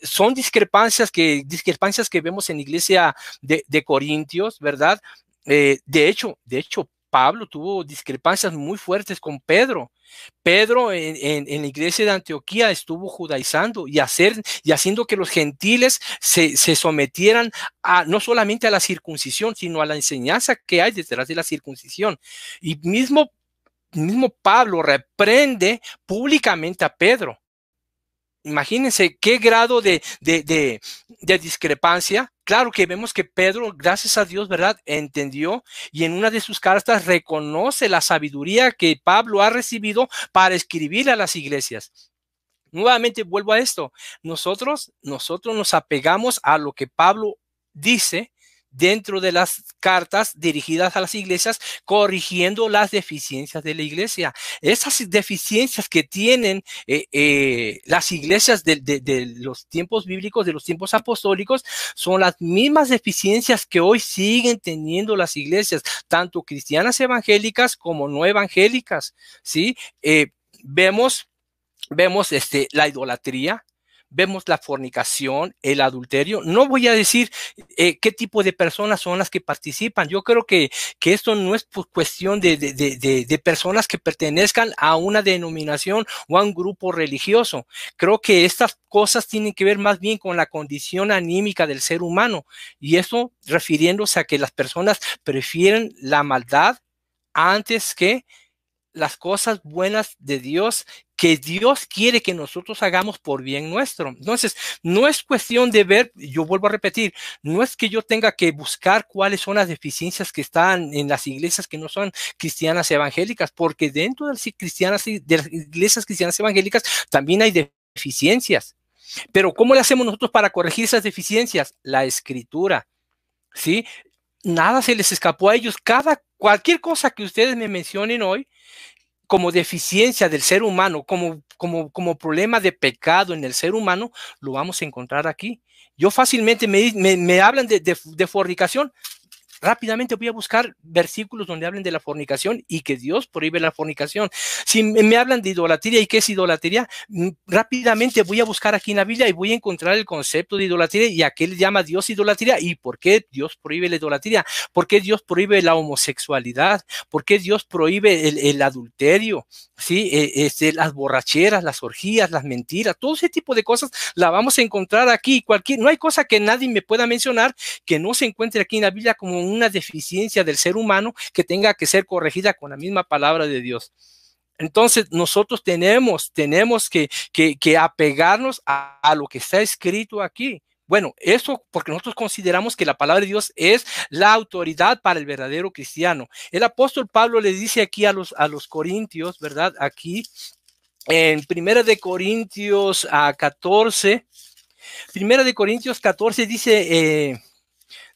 Son discrepancias que vemos en la iglesia de Corintios, ¿verdad? De hecho, Pablo tuvo discrepancias muy fuertes con Pedro. Pedro en la iglesia de Antioquía estuvo judaizando y haciendo que los gentiles se sometieran no solamente a la circuncisión, sino a la enseñanza que hay detrás de la circuncisión. Y mismo Pablo reprende públicamente a Pedro. Imagínense qué grado de discrepancia. Claro que vemos que Pedro, gracias a Dios, ¿verdad?, entendió, y en una de sus cartas reconoce la sabiduría que Pablo ha recibido para escribir a las iglesias. Nuevamente vuelvo a esto. Nosotros nos apegamos a lo que Pablo dice dentro de las cartas dirigidas a las iglesias, corrigiendo las deficiencias de la iglesia. Esas deficiencias que tienen las iglesias de los tiempos bíblicos, de los tiempos apostólicos, son las mismas deficiencias que hoy siguen teniendo las iglesias, tanto cristianas evangélicas como no evangélicas, ¿sí? Vemos la idolatría, vemos la fornicación, el adulterio. No voy a decir qué tipo de personas son las que participan. Yo creo que esto no es cuestión de personas que pertenezcan a una denominación o a un grupo religioso. Creo que estas cosas tienen que ver más bien con la condición anímica del ser humano, y eso refiriéndose a que las personas prefieren la maldad antes que las cosas buenas de Dios, que Dios quiere que nosotros hagamos por bien nuestro. Entonces, no es cuestión de ver, yo vuelvo a repetir, no es que yo tenga que buscar cuáles son las deficiencias que están en las iglesias que no son cristianas evangélicas, porque dentro de las iglesias cristianas evangélicas también hay deficiencias. Pero ¿cómo le hacemos nosotros para corregir esas deficiencias? La Escritura, ¿sí? Nada se les escapó a ellos. Cualquier cosa que ustedes me mencionen hoy como deficiencia del ser humano, como problema de pecado en el ser humano, lo vamos a encontrar aquí. Yo fácilmente me hablan de fornicación. Rápidamente voy a buscar versículos donde hablen de la fornicación y que Dios prohíbe la fornicación. Si me hablan de idolatría y qué es idolatría, rápidamente voy a buscar aquí en la Biblia y voy a encontrar el concepto de idolatría y a qué le llama Dios idolatría y por qué Dios prohíbe la idolatría, por qué Dios prohíbe la homosexualidad, por qué Dios prohíbe el adulterio, ¿sí? Las borracheras, las orgías, las mentiras, todo ese tipo de cosas la vamos a encontrar aquí. No hay cosa que nadie me pueda mencionar que no se encuentre aquí en la Biblia como una deficiencia del ser humano que tenga que ser corregida con la misma palabra de Dios. Entonces nosotros tenemos que apegarnos a lo que está escrito aquí. Bueno, eso porque nosotros consideramos que la palabra de Dios es la autoridad para el verdadero cristiano. El apóstol Pablo le dice aquí a los corintios, ¿verdad? Aquí en 1 de Corintios 14, 1 de Corintios 14 dice...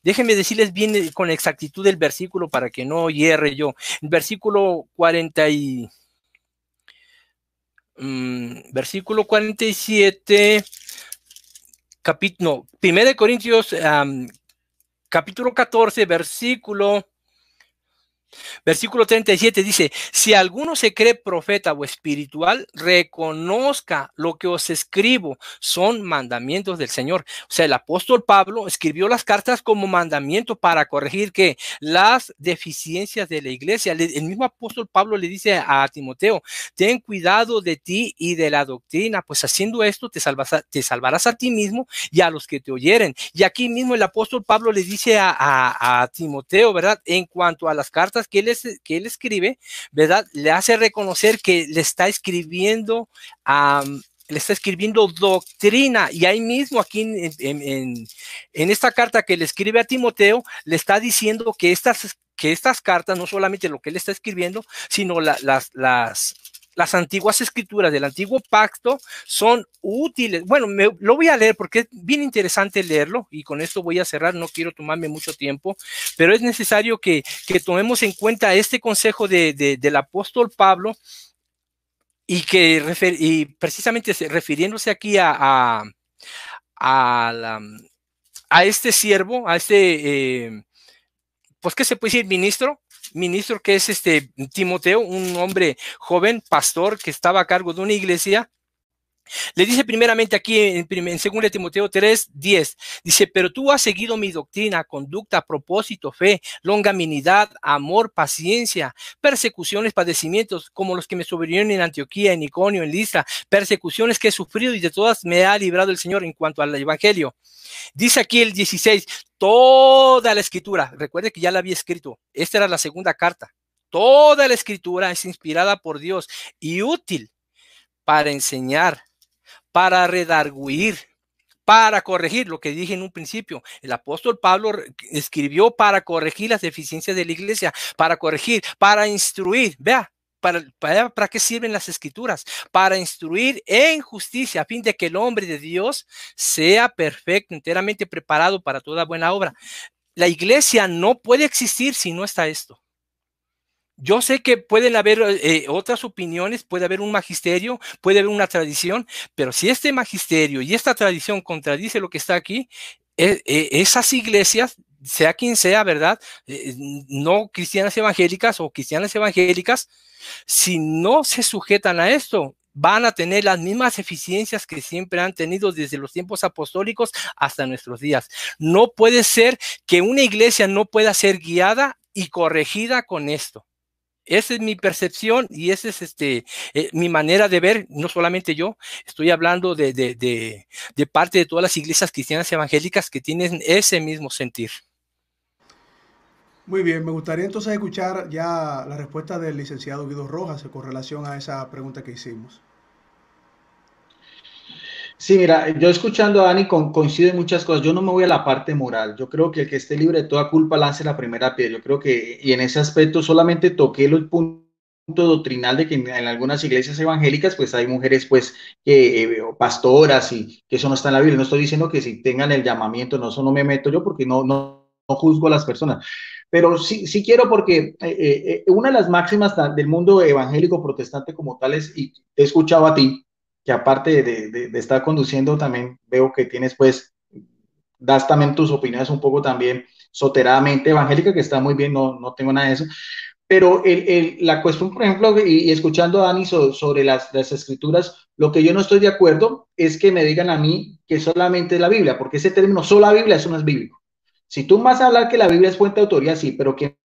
déjenme decirles bien con exactitud el versículo para que no hierre yo. El versículo 47, 1 de Corintios, capítulo 14, Versículo 37 dice, si alguno se cree profeta o espiritual, reconozca lo que os escribo, son mandamientos del Señor. O sea, el apóstol Pablo escribió las cartas como mandamiento para corregir que las deficiencias de la iglesia. El mismo apóstol Pablo le dice a Timoteo, ten cuidado de ti y de la doctrina, pues haciendo esto te salvarás a ti mismo y a los que te oyeren. Y aquí mismo el apóstol Pablo le dice a Timoteo, ¿verdad? En cuanto a las cartas que él escribe, ¿verdad? Le hace reconocer que le está escribiendo doctrina, y ahí mismo aquí en esta carta que le escribe a Timoteo, le está diciendo que estas cartas, no solamente lo que él está escribiendo, sino las antiguas escrituras del antiguo pacto son útiles. Bueno, lo voy a leer porque es bien interesante leerlo y con esto voy a cerrar, no quiero tomarme mucho tiempo, pero es necesario que tomemos en cuenta este consejo del apóstol Pablo y precisamente refiriéndose aquí a este siervo, a este, pues, ¿qué se puede decir? Ministro que es Timoteo, un hombre joven, pastor, que estaba a cargo de una iglesia. Le dice primeramente aquí en 2 Timoteo 3:10, dice, pero tú has seguido mi doctrina, conducta, propósito, fe, longanimidad, amor, paciencia, persecuciones, padecimientos, como los que me sobrevinieron en Antioquía, en Iconio, en Listra, persecuciones que he sufrido y de todas me ha librado el Señor en cuanto al evangelio. Dice aquí el 16, toda la escritura, recuerde que ya la había escrito, esta era la segunda carta, toda la escritura es inspirada por Dios y útil para enseñar, para redarguir, para corregir, lo que dije en un principio. El apóstol Pablo escribió para corregir las deficiencias de la iglesia, para corregir, para instruir. Vea, ¿para qué sirven las escrituras? Para instruir en justicia, a fin de que el hombre de Dios sea perfecto, enteramente preparado para toda buena obra. La iglesia no puede existir si no está esto. Yo sé que pueden haber otras opiniones, puede haber un magisterio, puede haber una tradición, pero si este magisterio y esta tradición contradice lo que está aquí, esas iglesias, sea quien sea, ¿verdad? No cristianas evangélicas o cristianas evangélicas, si no se sujetan a esto, van a tener las mismas eficiencias que siempre han tenido desde los tiempos apostólicos hasta nuestros días. No puede ser que una iglesia no pueda ser guiada y corregida con esto. Esa es mi percepción y esa es mi manera de ver, no solamente yo, estoy hablando de parte de todas las iglesias cristianas evangélicas que tienen ese mismo sentir. Muy bien, me gustaría entonces escuchar ya la respuesta del licenciado Guido Rojas con relación a esa pregunta que hicimos. Sí, mira, yo escuchando a Dani coincido en muchas cosas. Yo no me voy a la parte moral. Yo creo que el que esté libre de toda culpa lance la primera piedra. Yo creo que, y en ese aspecto solamente toqué los puntos doctrinal de que en algunas iglesias evangélicas pues hay mujeres pues pastoras y que eso no está en la Biblia. No estoy diciendo que si tengan el llamamiento, no, eso no me meto yo porque no juzgo a las personas, pero sí quiero porque una de las máximas del mundo evangélico protestante como tales, y te he escuchado a ti, que aparte de estar conduciendo también veo que tienes pues, das también tus opiniones un poco también soteradamente evangélica, que está muy bien, no tengo nada de eso. Pero la cuestión, por ejemplo, y escuchando a Dani sobre las escrituras, lo que yo no estoy de acuerdo es que me digan a mí que solamente es la Biblia, porque ese término sola Biblia, eso no es bíblico. Si tú vas a hablar que la Biblia es fuente de autoría, sí, pero que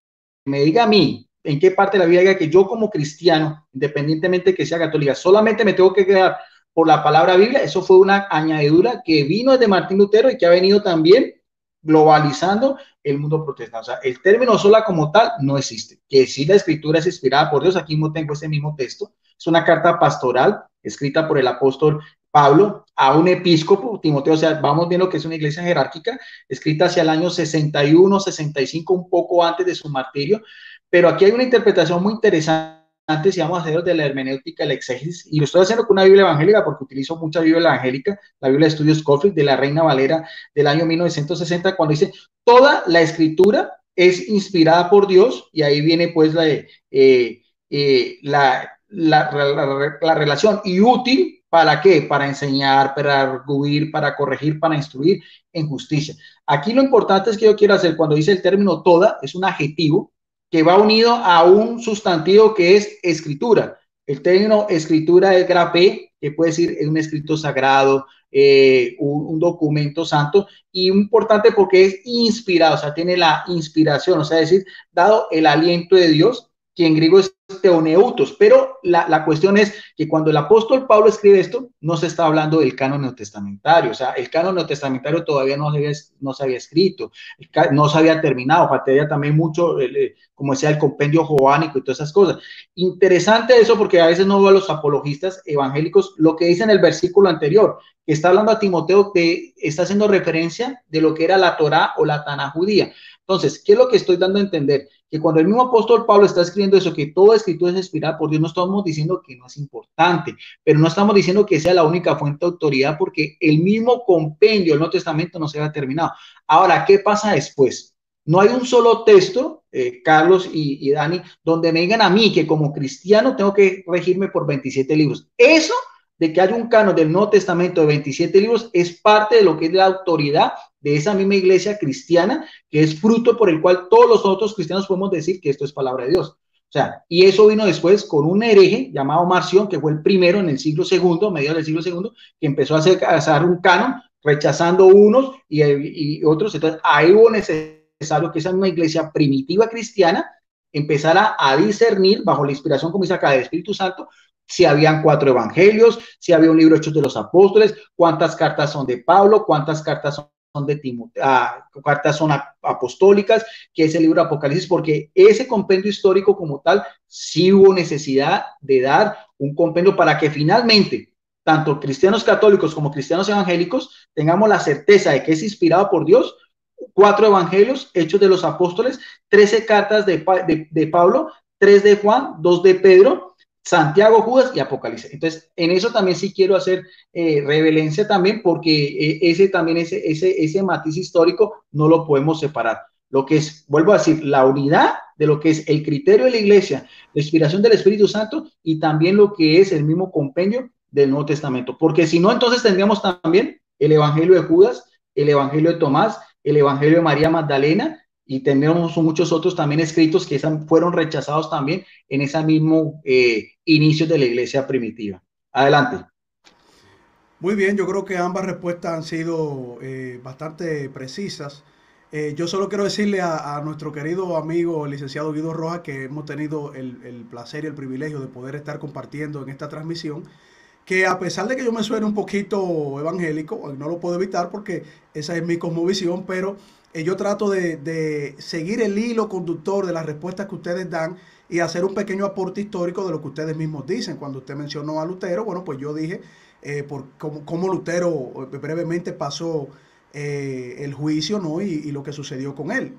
me diga a mí en qué parte de la Biblia diga que yo como cristiano, independientemente de que sea católica, solamente me tengo que quedar por la palabra Biblia, eso fue una añadidura que vino desde Martín Lutero y que ha venido también globalizando el mundo protestante. O sea, el término sola como tal no existe. Que si la escritura es inspirada por Dios, aquí no tengo ese mismo texto. Es una carta pastoral escrita por el apóstol Pablo a un episcopo, Timoteo. O sea, vamos viendo que es una iglesia jerárquica, escrita hacia el año 61, 65, un poco antes de su martirio. Pero aquí hay una interpretación muy interesante si vamos a hacer de la hermenéutica, el exégesis, y lo estoy haciendo con una Biblia evangélica porque utilizo mucha Biblia evangélica, la Biblia de Estudios Scofield de la Reina Valera del año 1960, cuando dice toda la escritura es inspirada por Dios, y ahí viene pues la relación, y útil para qué, para enseñar, para arguir, para corregir, para instruir en justicia. Aquí lo importante es que yo quiero hacer, cuando dice el término toda, es un adjetivo que va unido a un sustantivo que es escritura. El término escritura es grapé, que puede decir es un escrito sagrado, un documento santo, y importante porque es inspirado, o sea, tiene la inspiración, o sea, es decir, dado el aliento de Dios, que en griego es teoneutos, pero la cuestión es que cuando el apóstol Pablo escribe esto, no se está hablando del canon neotestamentario, o sea, el canon neotestamentario todavía no se había escrito, no se había terminado, faltaría también mucho, como decía, el compendio jovánico y todas esas cosas. Interesante eso porque a veces no veo a los apologistas evangélicos lo que dice en el versículo anterior, que está hablando a Timoteo, que está haciendo referencia de lo que era la Torá o la Taná judía. Entonces, ¿qué es lo que estoy dando a entender? Que cuando el mismo apóstol Pablo está escribiendo eso, que toda escritura es inspirada por Dios, no estamos diciendo que no es importante, pero no estamos diciendo que sea la única fuente de autoridad, porque el mismo compendio del Nuevo Testamento no se había terminado. Ahora, ¿qué pasa después? No hay un solo texto, Carlos y Dani, donde me digan a mí que como cristiano tengo que regirme por 27 libros. Eso de que haya un canon del Nuevo Testamento de 27 libros es parte de lo que es la autoridad de esa misma iglesia cristiana, que es fruto por el cual todos los otros cristianos podemos decir que esto es palabra de Dios. O sea, y eso vino después con un hereje llamado Marción, que fue el primero en el siglo segundo, mediados del siglo segundo, que empezó a hacer un canon, rechazando unos y otros. Entonces, ahí hubo necesario que esa misma iglesia primitiva cristiana empezara a discernir, bajo la inspiración, como dice acá, del Espíritu Santo, si habían 4 evangelios, si había un libro Hechos de los Apóstoles, cuántas cartas son de Pablo, cuántas cartas son de Timoteo, cartas son apostólicas, que es el libro de Apocalipsis, porque ese compendio histórico como tal, sí hubo necesidad de dar un compendio para que finalmente, tanto cristianos católicos como cristianos evangélicos, tengamos la certeza de que es inspirado por Dios. 4 evangelios, Hechos de los Apóstoles, 13 cartas de Pablo, 3 de Juan, 2 de Pedro, Santiago, Judas y Apocalipsis. Entonces, en eso también sí quiero hacer revelencia también, porque ese matiz histórico no lo podemos separar. Lo que es, vuelvo a decir, la unidad de lo que es el criterio de la iglesia, la inspiración del Espíritu Santo, y también lo que es el mismo compendio del Nuevo Testamento. Porque si no, entonces tendríamos también el Evangelio de Judas, el Evangelio de Tomás, el Evangelio de María Magdalena, y tenemos muchos otros también escritos que fueron rechazados también en ese mismo inicio de la iglesia primitiva. Adelante. Muy bien, yo creo que ambas respuestas han sido bastante precisas. Yo solo quiero decirle a nuestro querido amigo, el licenciado Guido Rojas, que hemos tenido el placer y el privilegio de poder estar compartiendo en esta transmisión, que a pesar de que yo me suene un poquito evangélico, no lo puedo evitar porque esa es mi cosmovisión, pero yo trato de seguir el hilo conductor de las respuestas que ustedes dan y hacer un pequeño aporte histórico de lo que ustedes mismos dicen. Cuando usted mencionó a Lutero, bueno, pues yo dije por cómo Lutero brevemente pasó el juicio, ¿no? Y lo que sucedió con él.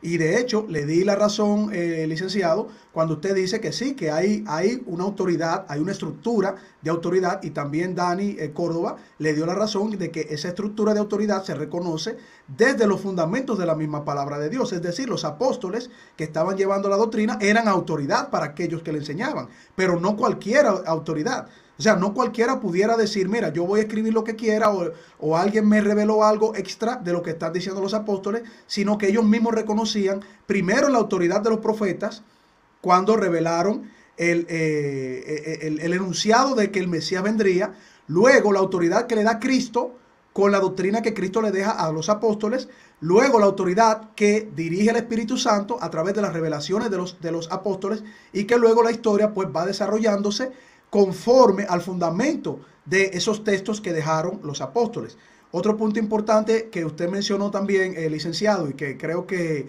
Y de hecho, le di la razón, licenciado, cuando usted dice que sí, que hay una autoridad, hay una estructura de autoridad, y también Dani Córdoba le dio la razón de que esa estructura de autoridad se reconoce desde los fundamentos de la misma palabra de Dios. Es decir, los apóstoles que estaban llevando la doctrina eran autoridad para aquellos que le enseñaban, pero no cualquier autoridad. O sea, no cualquiera pudiera decir, mira, yo voy a escribir lo que quiera, o alguien me reveló algo extra de lo que están diciendo los apóstoles, sino que ellos mismos reconocían primero la autoridad de los profetas cuando revelaron el enunciado de que el Mesías vendría, luego la autoridad que le da Cristo con la doctrina que Cristo le deja a los apóstoles, luego la autoridad que dirige el Espíritu Santo a través de las revelaciones de los apóstoles, y que luego la historia pues va desarrollándose conforme al fundamento de esos textos que dejaron los apóstoles. Otro punto importante que usted mencionó también, licenciado, y que creo que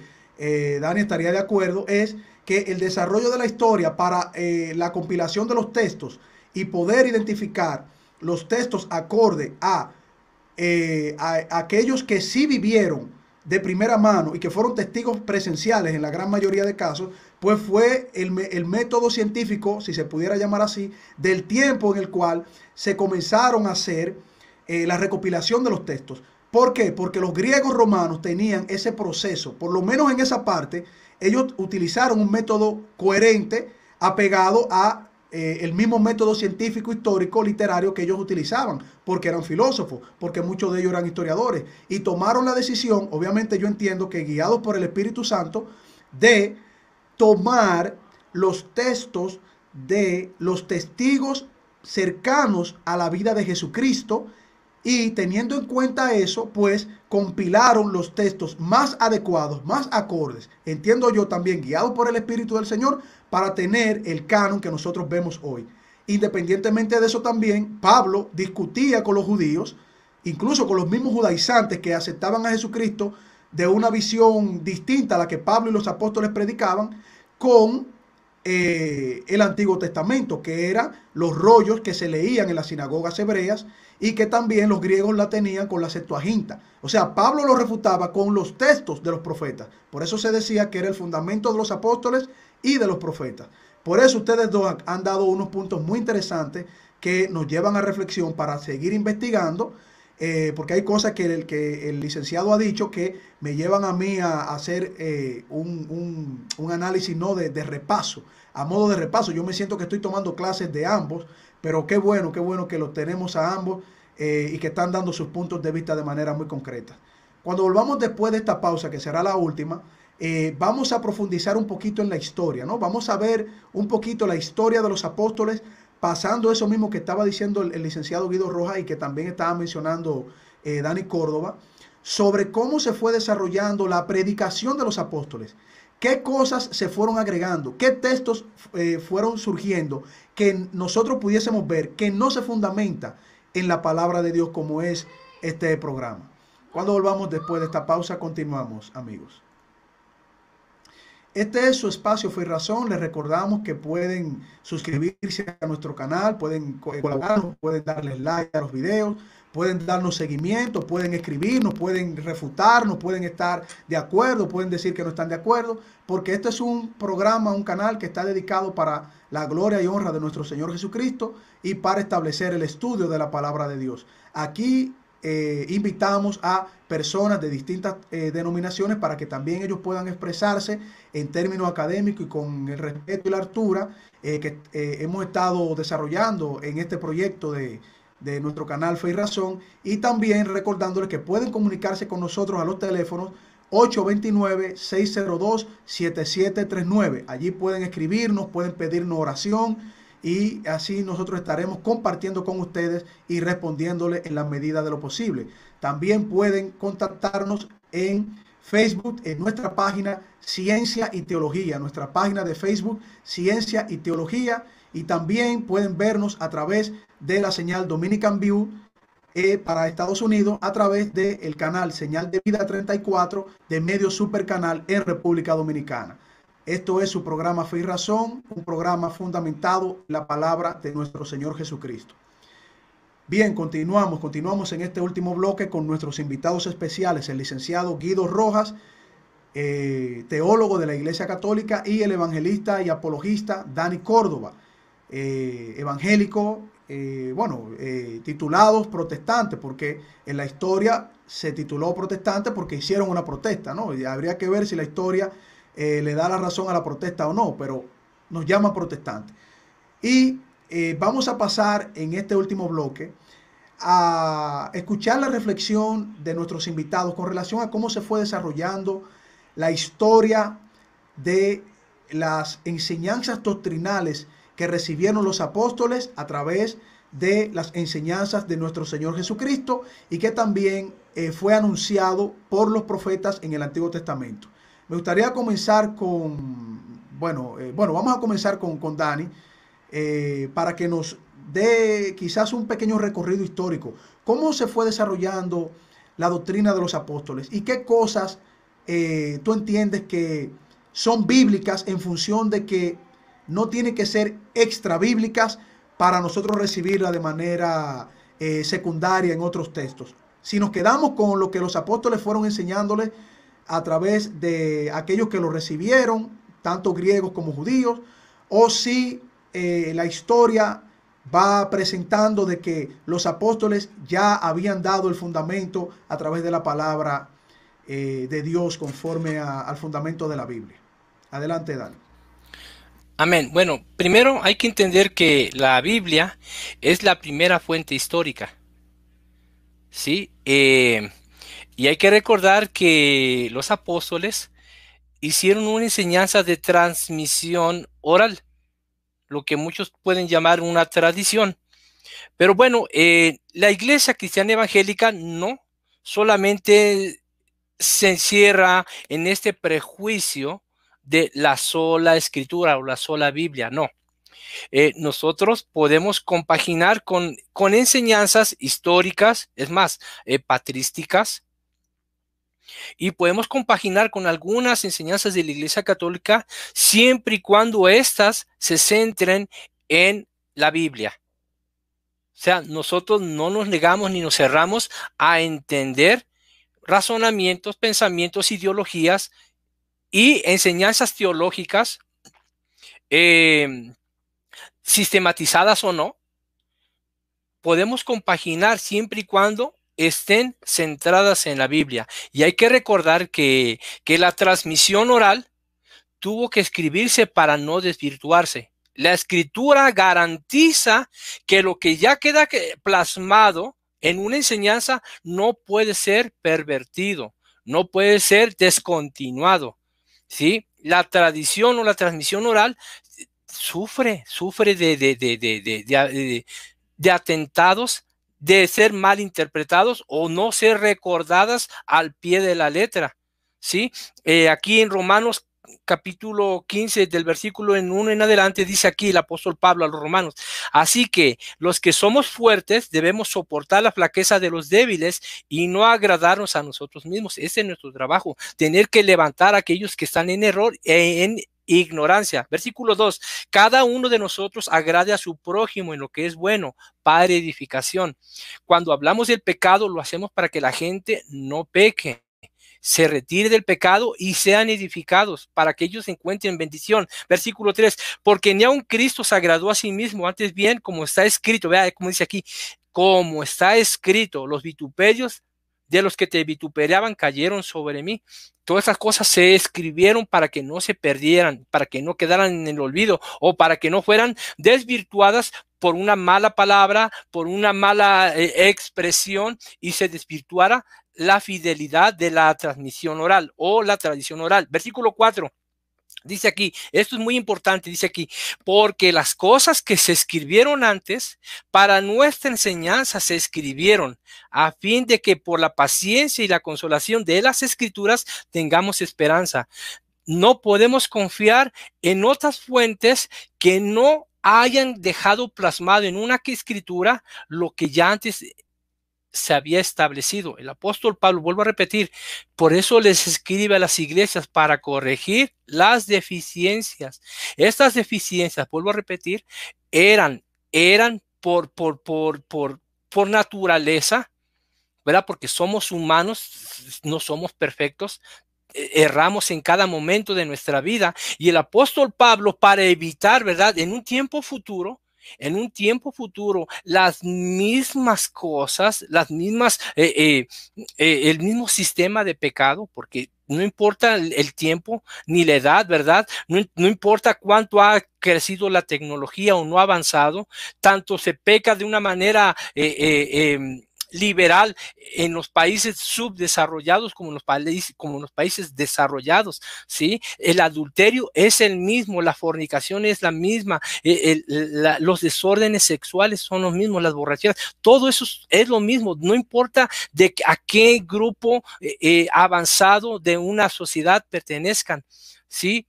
Dani estaría de acuerdo, es que el desarrollo de la historia para la compilación de los textos y poder identificar los textos acorde a aquellos que sí vivieron de primera mano y que fueron testigos presenciales en la gran mayoría de casos, pues fue el método científico, si se pudiera llamar así, del tiempo en el cual se comenzaron a hacer la recopilación de los textos. ¿Por qué? Porque los griegos romanos tenían ese proceso, por lo menos en esa parte, ellos utilizaron un método coherente, apegado a el mismo método científico, histórico, literario que ellos utilizaban, porque eran filósofos, porque muchos de ellos eran historiadores, y tomaron la decisión, obviamente yo entiendo que guiados por el Espíritu Santo, de tomar los textos de los testigos cercanos a la vida de Jesucristo, y teniendo en cuenta eso, pues compilaron los textos más adecuados, más acordes, entiendo yo también, guiados por el Espíritu del Señor, para tener el canon que nosotros vemos hoy. Independientemente de eso también, Pablo discutía con los judíos, incluso con los mismos judaizantes que aceptaban a Jesucristo de una visión distinta a la que Pablo y los apóstoles predicaban, con el Antiguo Testamento, que eran los rollos que se leían en las sinagogas hebreas, y que también los griegos la tenían con la Septuaginta. O sea, Pablo lo refutaba con los textos de los profetas. Por eso se decía que era el fundamento de los apóstoles y de los profetas. Por eso ustedes dos han dado unos puntos muy interesantes que nos llevan a reflexión para seguir investigando, porque hay cosas que el licenciado ha dicho que me llevan a mí a hacer un análisis, no de repaso, a modo de repaso. Yo me siento que estoy tomando clases de ambos, pero qué bueno que los tenemos a ambos y que están dando sus puntos de vista de manera muy concreta. Cuando volvamos después de esta pausa, que será la última, vamos a profundizar un poquito en la historia, ¿no? Vamos a ver un poquito la historia de los apóstoles, pasando eso mismo que estaba diciendo el licenciado Guido Rojas y que también estaba mencionando Dani Córdoba, sobre cómo se fue desarrollando la predicación de los apóstoles, qué cosas se fueron agregando, qué textos fueron surgiendo que nosotros pudiésemos ver que no se fundamenta en la palabra de Dios, como es este programa. Cuando volvamos después de esta pausa, continuamos, amigos. Este es su espacio Fe y Razón. Les recordamos que pueden suscribirse a nuestro canal, pueden colaborar, pueden darles like a los videos, pueden darnos seguimiento, pueden escribirnos, pueden refutarnos, pueden estar de acuerdo, pueden decir que no están de acuerdo, porque este es un programa, un canal que está dedicado para la gloria y honra de nuestro Señor Jesucristo y para establecer el estudio de la palabra de Dios. Aquí invitamos a personas de distintas denominaciones para que también ellos puedan expresarse en términos académicos y con el respeto y la altura que hemos estado desarrollando en este proyecto de nuestro canal Fe y Razón, y también recordándoles que pueden comunicarse con nosotros a los teléfonos 829-602-7739. Allí pueden escribirnos, pueden pedirnos oración, y así nosotros estaremos compartiendo con ustedes y respondiéndoles en la medida de lo posible. También pueden contactarnos en Facebook, en nuestra página Ciencia y Teología, nuestra página de Facebook Ciencia y Teología, y también pueden vernos a través de la señal Dominican View para Estados Unidos, a través del canal Señal de Vida 34 de Medio Supercanal en República Dominicana. Esto es su programa Fe y Razón, un programa fundamentado en la palabra de nuestro Señor Jesucristo. Bien, continuamos en este último bloque con nuestros invitados especiales, el licenciado Guido Rojas, teólogo de la Iglesia Católica, y el evangelista y apologista Dani Córdoba, evangélico, titulados protestantes, porque en la historia se tituló protestante porque hicieron una protesta, ¿no? Y habría que ver si la historia le da la razón a la protesta o no, pero nos llaman protestantes. Y vamos a pasar en este último bloque a escuchar la reflexión de nuestros invitados con relación a cómo se fue desarrollando la historia de las enseñanzas doctrinales que recibieron los apóstoles a través de las enseñanzas de nuestro Señor Jesucristo y que también fue anunciado por los profetas en el Antiguo Testamento. Me gustaría comenzar vamos a comenzar con Dani para que nos dé quizás un pequeño recorrido histórico. ¿Cómo se fue desarrollando la doctrina de los apóstoles y qué cosas tú entiendes que son bíblicas en función de que no tienen que ser extra bíblicas para nosotros recibirla de manera secundaria en otros textos? Si nos quedamos con lo que los apóstoles fueron enseñándoles a través de aquellos que lo recibieron, tanto griegos como judíos, o si la historia va presentando de que los apóstoles ya habían dado el fundamento a través de la palabra de Dios conforme al fundamento de la Biblia. Adelante, Dani. Amén. Bueno, primero hay que entender que la Biblia es la primera fuente histórica, ¿sí? Y hay que recordar que los apóstoles hicieron una enseñanza de transmisión oral, lo que muchos pueden llamar una tradición. Pero bueno, la Iglesia Cristiana Evangélica no solamente se encierra en este prejuicio de la sola escritura o la sola Biblia, no. Nosotros podemos compaginar con enseñanzas históricas, es más, patrísticas, y podemos compaginar con algunas enseñanzas de la Iglesia Católica siempre y cuando éstas se centren en la Biblia. O sea, nosotros no nos negamos ni nos cerramos a entender razonamientos, pensamientos, ideologías y enseñanzas teológicas, sistematizadas o no. Podemos compaginar siempre y cuando estén centradas en la Biblia. Y hay que recordar que la transmisión oral tuvo que escribirse para no desvirtuarse. La escritura garantiza que lo que ya queda plasmado en una enseñanza no puede ser pervertido, no puede ser descontinuado, ¿sí? La tradición o la transmisión oral sufre de atentados, de ser mal interpretados o no ser recordadas al pie de la letra, ¿sí? Aquí en Romanos capítulo 15 del versículo 1 en adelante dice aquí el apóstol Pablo a los romanos: así que los que somos fuertes debemos soportar la flaqueza de los débiles y no agradarnos a nosotros mismos. Ese es nuestro trabajo, tener que levantar a aquellos que están en error en ignorancia. Versículo 2: cada uno de nosotros agrade a su prójimo en lo que es bueno, para edificación. Cuando hablamos del pecado, lo hacemos para que la gente no peque, se retire del pecado y sean edificados, para que ellos encuentren bendición. Versículo 3: porque ni aun Cristo se agradó a sí mismo, antes bien, como está escrito, vea como dice aquí, como está escrito, los vituperios de los que te vituperaban cayeron sobre mí. Todas esas cosas se escribieron para que no se perdieran, para que no quedaran en el olvido o para que no fueran desvirtuadas por una mala palabra, por una mala expresión y se desvirtuara la fidelidad de la transmisión oral o la tradición oral. Versículo 4. Dice aquí, esto es muy importante, dice aquí, porque las cosas que se escribieron antes para nuestra enseñanza se escribieron a fin de que por la paciencia y la consolación de las escrituras tengamos esperanza. No podemos confiar en otras fuentes que no hayan dejado plasmado en una escritura lo que ya antes se había establecido. El apóstol Pablo, vuelvo a repetir, por eso les escribe a las iglesias para corregir las deficiencias. Estas deficiencias, vuelvo a repetir, eran por por naturaleza, ¿verdad? Porque somos humanos, no somos perfectos, erramos en cada momento de nuestra vida. Y el apóstol Pablo, para evitar, ¿verdad? En un tiempo futuro, las mismas cosas, el mismo sistema de pecado, porque no importa el tiempo ni la edad, ¿verdad? No importa cuánto ha crecido la tecnología o no ha avanzado, tanto se peca de una manera liberal en los países subdesarrollados como en los países desarrollados, ¿sí? El adulterio es el mismo, la fornicación es la misma, los desórdenes sexuales son los mismos, las borracheras, todo eso es lo mismo, no importa a qué grupo avanzado de una sociedad pertenezcan, ¿sí?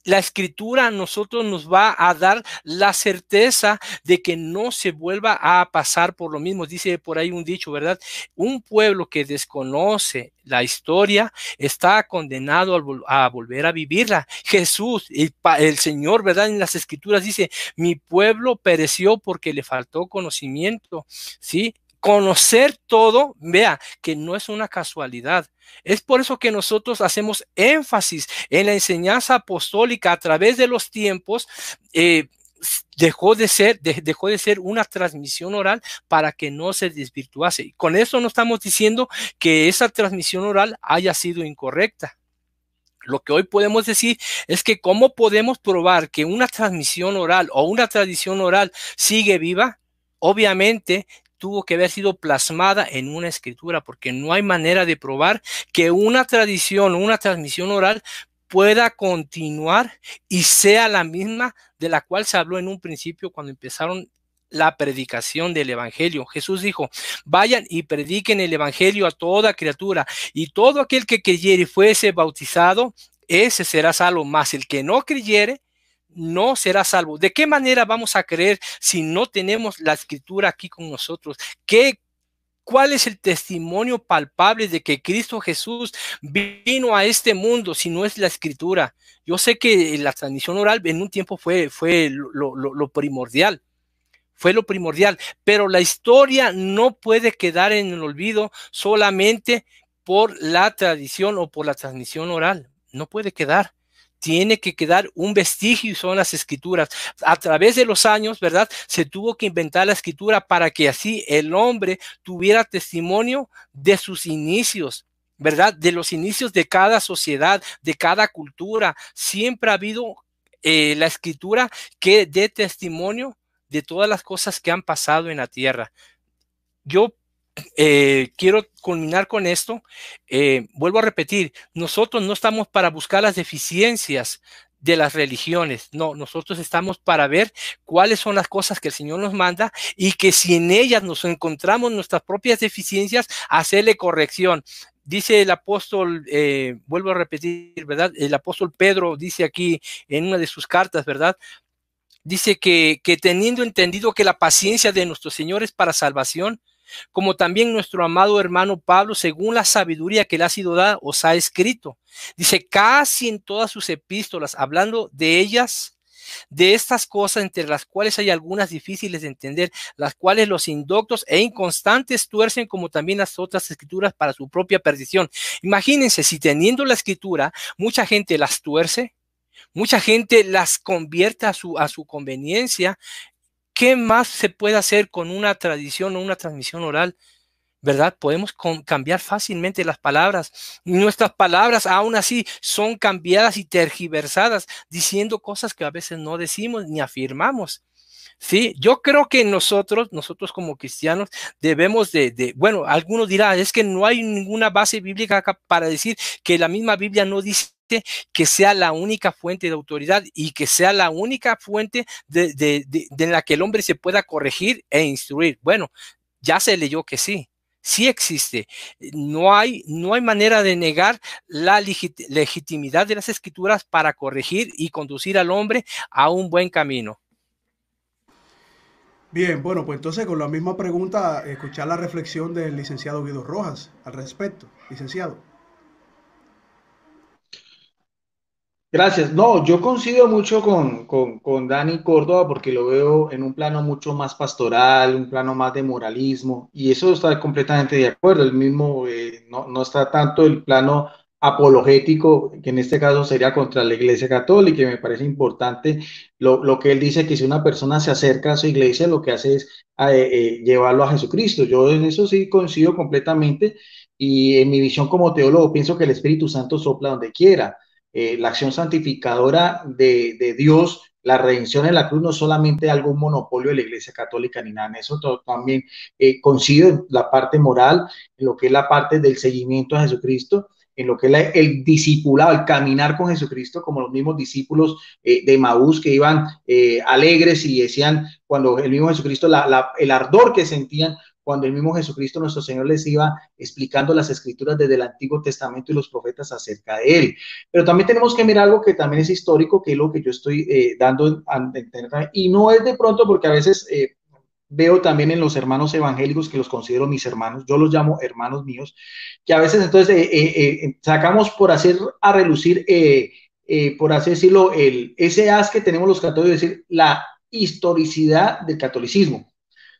La escritura a nosotros nos va a dar la certeza de que no se vuelva a pasar por lo mismo. Dice por ahí un dicho, ¿verdad? Un pueblo que desconoce la historia está condenado a volver a vivirla. Jesús, el Señor, ¿verdad? En las escrituras dice, mi pueblo pereció porque le faltó conocimiento, ¿sí? Conocer todo, vea, que no es una casualidad. Es por eso que nosotros hacemos énfasis en la enseñanza apostólica a través de los tiempos. Dejó de ser una transmisión oral para que no se desvirtuase. Y con eso no estamos diciendo que esa transmisión oral haya sido incorrecta. Lo que hoy podemos decir es que cómo podemos probar que una transmisión oral o una tradición oral sigue viva. Obviamente tuvo que haber sido plasmada en una escritura, porque no hay manera de probar que una tradición o una transmisión oral pueda continuar y sea la misma de la cual se habló en un principio cuando empezaron la predicación del evangelio. Jesús dijo, vayan y prediquen el evangelio a toda criatura, y todo aquel que creyere y fuese bautizado, ese será salvo, mas el que no creyere no será salvo. ¿De qué manera vamos a creer si no tenemos la escritura aquí con nosotros? ¿Cuál es el testimonio palpable de que Cristo Jesús vino a este mundo si no es la escritura? Yo sé que la transmisión oral en un tiempo fue lo primordial. Fue lo primordial, pero la historia no puede quedar en el olvido solamente por la tradición o por la transmisión oral. No puede quedar. Tiene que quedar un vestigio y son las escrituras. A través de los años, ¿verdad? Se tuvo que inventar la escritura para que así el hombre tuviera testimonio de sus inicios, ¿verdad? De los inicios de cada sociedad, de cada cultura. Siempre ha habido la escritura que dé testimonio de todas las cosas que han pasado en la tierra. Yo quiero culminar con esto. Vuelvo a repetir, nosotros no estamos para buscar las deficiencias de las religiones, no, nosotros estamos para ver cuáles son las cosas que el Señor nos manda y que si en ellas nos encontramos nuestras propias deficiencias, hacerle corrección. Dice el apóstol, vuelvo a repetir, ¿verdad? El apóstol Pedro dice aquí en una de sus cartas, ¿verdad? Dice que teniendo entendido que la paciencia de nuestro Señor es para salvación, como también nuestro amado hermano Pablo, según la sabiduría que le ha sido dada, os ha escrito. Dice, casi en todas sus epístolas, hablando de ellas, de estas cosas entre las cuales hay algunas difíciles de entender, las cuales los indoctos e inconstantes tuercen, como también las otras escrituras para su propia perdición. Imagínense, si teniendo la escritura, mucha gente las tuerce, mucha gente las convierte a su conveniencia. ¿Qué más se puede hacer con una tradición o una transmisión oral? ¿Verdad? Podemos cambiar fácilmente las palabras. Nuestras palabras aún así son cambiadas y tergiversadas, diciendo cosas que a veces no decimos ni afirmamos. Sí, yo creo que nosotros como cristianos debemos bueno, algunos dirán, es que no hay ninguna base bíblica para decir que la misma Biblia no dice que sea la única fuente de autoridad y que sea la única fuente de la que el hombre se pueda corregir e instruir. Bueno, ya se leyó que sí. Sí existe. No hay manera de negar la legitimidad de las escrituras para corregir y conducir al hombre a un buen camino. Bien, bueno, pues entonces con la misma pregunta, escuchar la reflexión del licenciado Guido Rojas al respecto. Licenciado. Gracias. No, yo coincido mucho con Dani Córdoba porque lo veo en un plano mucho más pastoral, un plano más de moralismo, y eso está completamente de acuerdo. El mismo no está tanto el plano apologético, que en este caso sería contra la Iglesia Católica, y me parece importante lo que él dice, que si una persona se acerca a su iglesia, lo que hace es llevarlo a Jesucristo. Yo en eso sí coincido completamente, y en mi visión como teólogo pienso que el Espíritu Santo sopla donde quiera. La acción santificadora de Dios, la redención en la cruz no es solamente algún monopolio de la Iglesia Católica ni nada, en eso también coincido en la parte moral, en lo que es la parte del seguimiento a Jesucristo, en lo que es el discipulado, el caminar con Jesucristo, como los mismos discípulos de Maús que iban alegres y decían, cuando el mismo Jesucristo, el ardor que sentían cuando el mismo Jesucristo, nuestro Señor, les iba explicando las escrituras desde el Antiguo Testamento y los profetas acerca de él. Pero también tenemos que mirar algo que también es histórico, que es lo que yo estoy dando a entender, y no es de pronto porque a veces veo también en los hermanos evangélicos, que los considero mis hermanos, yo los llamo hermanos míos, que a veces entonces sacamos por hacer a relucir, por así decirlo, ese as que tenemos los católicos, es decir, la historicidad del catolicismo.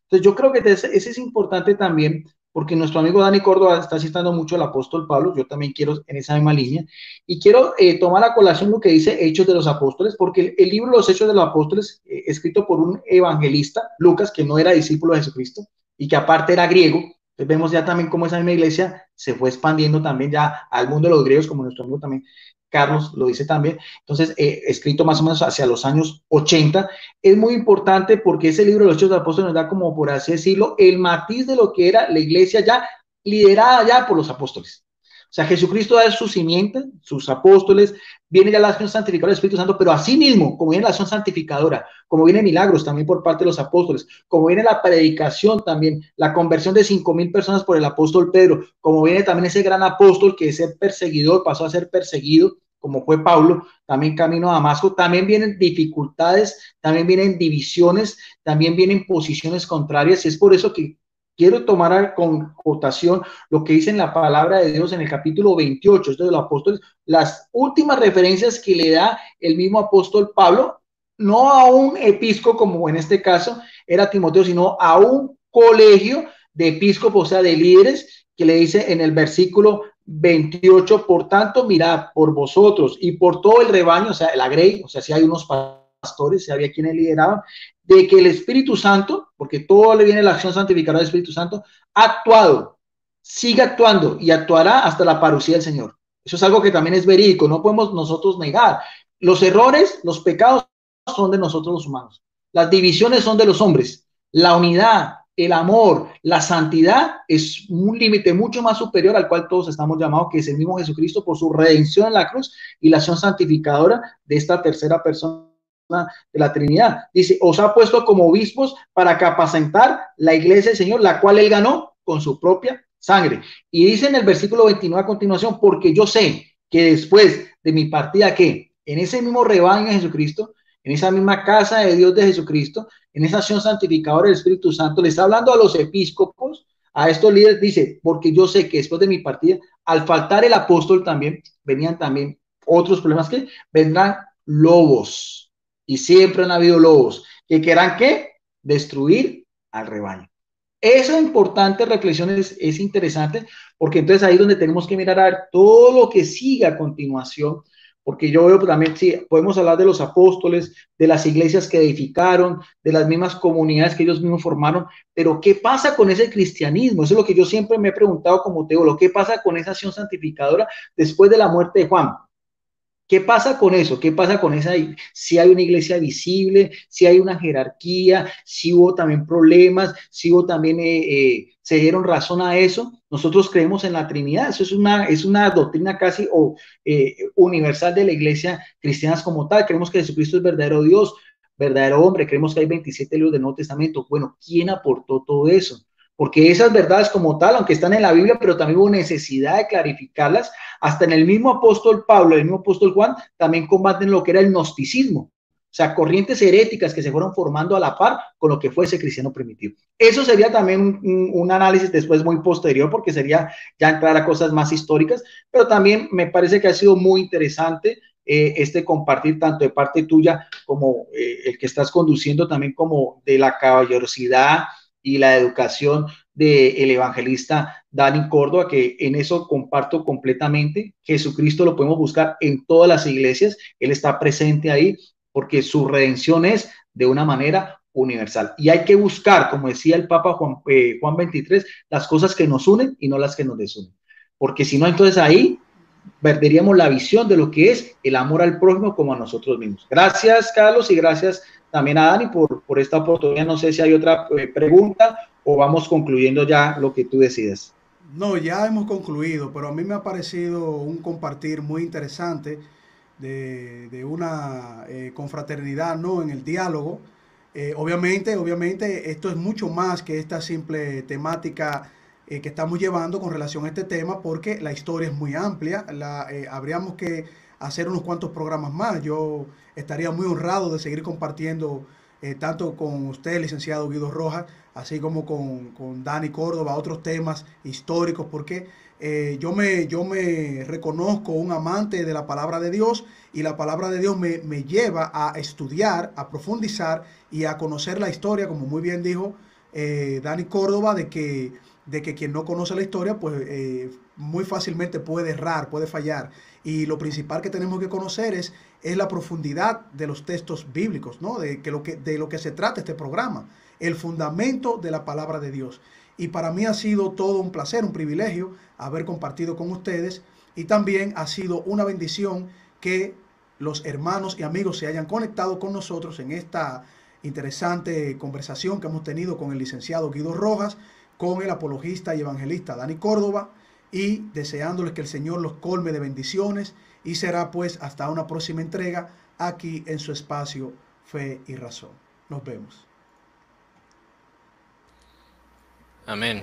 Entonces yo creo que ese es importante también, porque nuestro amigo Dani Córdoba está citando mucho al apóstol Pablo, yo también quiero en esa misma línea, y quiero tomar a colación lo que dice Hechos de los Apóstoles, porque el libro Los Hechos de los Apóstoles, escrito por un evangelista, Lucas, que no era discípulo de Jesucristo, y que aparte era griego, entonces vemos ya también cómo esa misma iglesia se fue expandiendo también ya al mundo de los griegos, como nuestro amigo también Carlos lo dice también. Entonces, escrito más o menos hacia los años 80, es muy importante porque ese libro de los Hechos de los Apóstoles nos da, como por así decirlo, el matiz de lo que era la iglesia ya liderada ya por los apóstoles. O sea, Jesucristo da su simiente, sus apóstoles, viene ya la acción santificadora del Espíritu Santo, pero así mismo, como viene la acción santificadora, como vienen milagros también por parte de los apóstoles, como viene la predicación también, la conversión de 5,000 personas por el apóstol Pedro, como viene también ese gran apóstol que de ser perseguidor pasó a ser perseguido, como fue Pablo, también camino a Damasco, también vienen dificultades, también vienen divisiones, también vienen posiciones contrarias, y es por eso que quiero tomar con cotación lo que dice en la palabra de Dios en el capítulo 28, esto de los apóstoles, las últimas referencias que le da el mismo apóstol Pablo, no a un episcopo como en este caso era Timoteo, sino a un colegio de episcopos, o sea, de líderes, que le dice en el versículo 28, por tanto, mirad por vosotros y por todo el rebaño, o sea, la grey, o sea, si hay unos pastores, si había quienes lideraban, de que el Espíritu Santo, porque todo le viene la acción santificadora del Espíritu Santo, ha actuado, sigue actuando y actuará hasta la parucía del Señor. Eso es algo que también es verídico, no podemos nosotros negar. Los errores, los pecados son de nosotros los humanos. Las divisiones son de los hombres. La unidad, el amor, la santidad es un límite mucho más superior al cual todos estamos llamados, que es el mismo Jesucristo por su redención en la cruz y la acción santificadora de esta tercera persona de la Trinidad. Dice, os ha puesto como obispos para capacitar la iglesia del Señor, la cual él ganó con su propia sangre. Y dice en el versículo 29 a continuación, porque yo sé que después de mi partida, que en ese mismo rebaño de Jesucristo, en esa misma casa de Dios de Jesucristo, en esa acción santificadora del Espíritu Santo, le está hablando a los episcopos, a estos líderes, dice, porque yo sé que después de mi partida, al faltar el apóstol también, venían también otros problemas, que vendrán lobos, y siempre han habido lobos, que querrán, ¿qué? Destruir al rebaño. Esa importante reflexión es interesante, porque entonces ahí es donde tenemos que mirar a ver todo lo que sigue a continuación, porque yo veo también, sí, podemos hablar de los apóstoles, de las iglesias que edificaron, de las mismas comunidades que ellos mismos formaron, pero ¿qué pasa con ese cristianismo? Eso es lo que yo siempre me he preguntado como teólogo, ¿qué pasa con esa acción santificadora después de la muerte de Juan? ¿Qué pasa con eso? ¿Qué pasa con esa? Si hay una iglesia visible, si hay una jerarquía, si hubo también problemas, si hubo también, se dieron razón a eso. Nosotros creemos en la Trinidad. Eso es una doctrina casi universal de la iglesia cristiana como tal. Creemos que Jesucristo es verdadero Dios, verdadero hombre. Creemos que hay 27 libros del Nuevo Testamento. Bueno, ¿quién aportó todo eso? Porque esas verdades como tal, aunque están en la Biblia, pero también hubo necesidad de clarificarlas. Hasta en el mismo apóstol Pablo, el mismo apóstol Juan, también combaten lo que era el gnosticismo. O sea, corrientes heréticas que se fueron formando a la par con lo que fue ese cristiano primitivo. Eso sería también un análisis después muy posterior, porque sería ya entrar a cosas más históricas, pero también me parece que ha sido muy interesante este compartir tanto de parte tuya como el que estás conduciendo, también como de la caballerosidad y la educación del evangelista Dani Córdoba, que en eso comparto completamente. Jesucristo lo podemos buscar en todas las iglesias, Él está presente ahí porque su redención es de una manera universal. Y hay que buscar, como decía el Papa Juan 23, las cosas que nos unen y no las que nos desunen. Porque si no, entonces ahí perderíamos la visión de lo que es el amor al prójimo como a nosotros mismos. Gracias, Carlos, y gracias también a Dani por esta oportunidad. No sé si hay otra pregunta o vamos concluyendo ya lo que tú decides. No, ya hemos concluido, pero a mí me ha parecido un compartir muy interesante de una confraternidad, ¿no? En el diálogo. Obviamente, esto es mucho más que esta simple temática que estamos llevando con relación a este tema, porque la historia es muy amplia. Habríamos que hacer unos cuantos programas más. Yo estaría muy honrado de seguir compartiendo tanto con usted, licenciado Guido Rojas, así como con Dani Córdoba, otros temas históricos, porque yo me reconozco un amante de la palabra de Dios, y la palabra de Dios me lleva a estudiar, a profundizar y a conocer la historia, como muy bien dijo Dani Córdoba, de que quien no conoce la historia, pues muy fácilmente puede errar, puede fallar. Y lo principal que tenemos que conocer es la profundidad de los textos bíblicos, ¿no? De lo que se trata este programa, el fundamento de la palabra de Dios. Y para mí ha sido todo un placer, un privilegio haber compartido con ustedes, y también ha sido una bendición que los hermanos y amigos se hayan conectado con nosotros en esta interesante conversación que hemos tenido con el licenciado Guido Rojas, con el apologista y evangelista Dani Córdoba, y deseándoles que el Señor los colme de bendiciones, y será pues hasta una próxima entrega aquí en su espacio Fe y Razón. Nos vemos. Amén.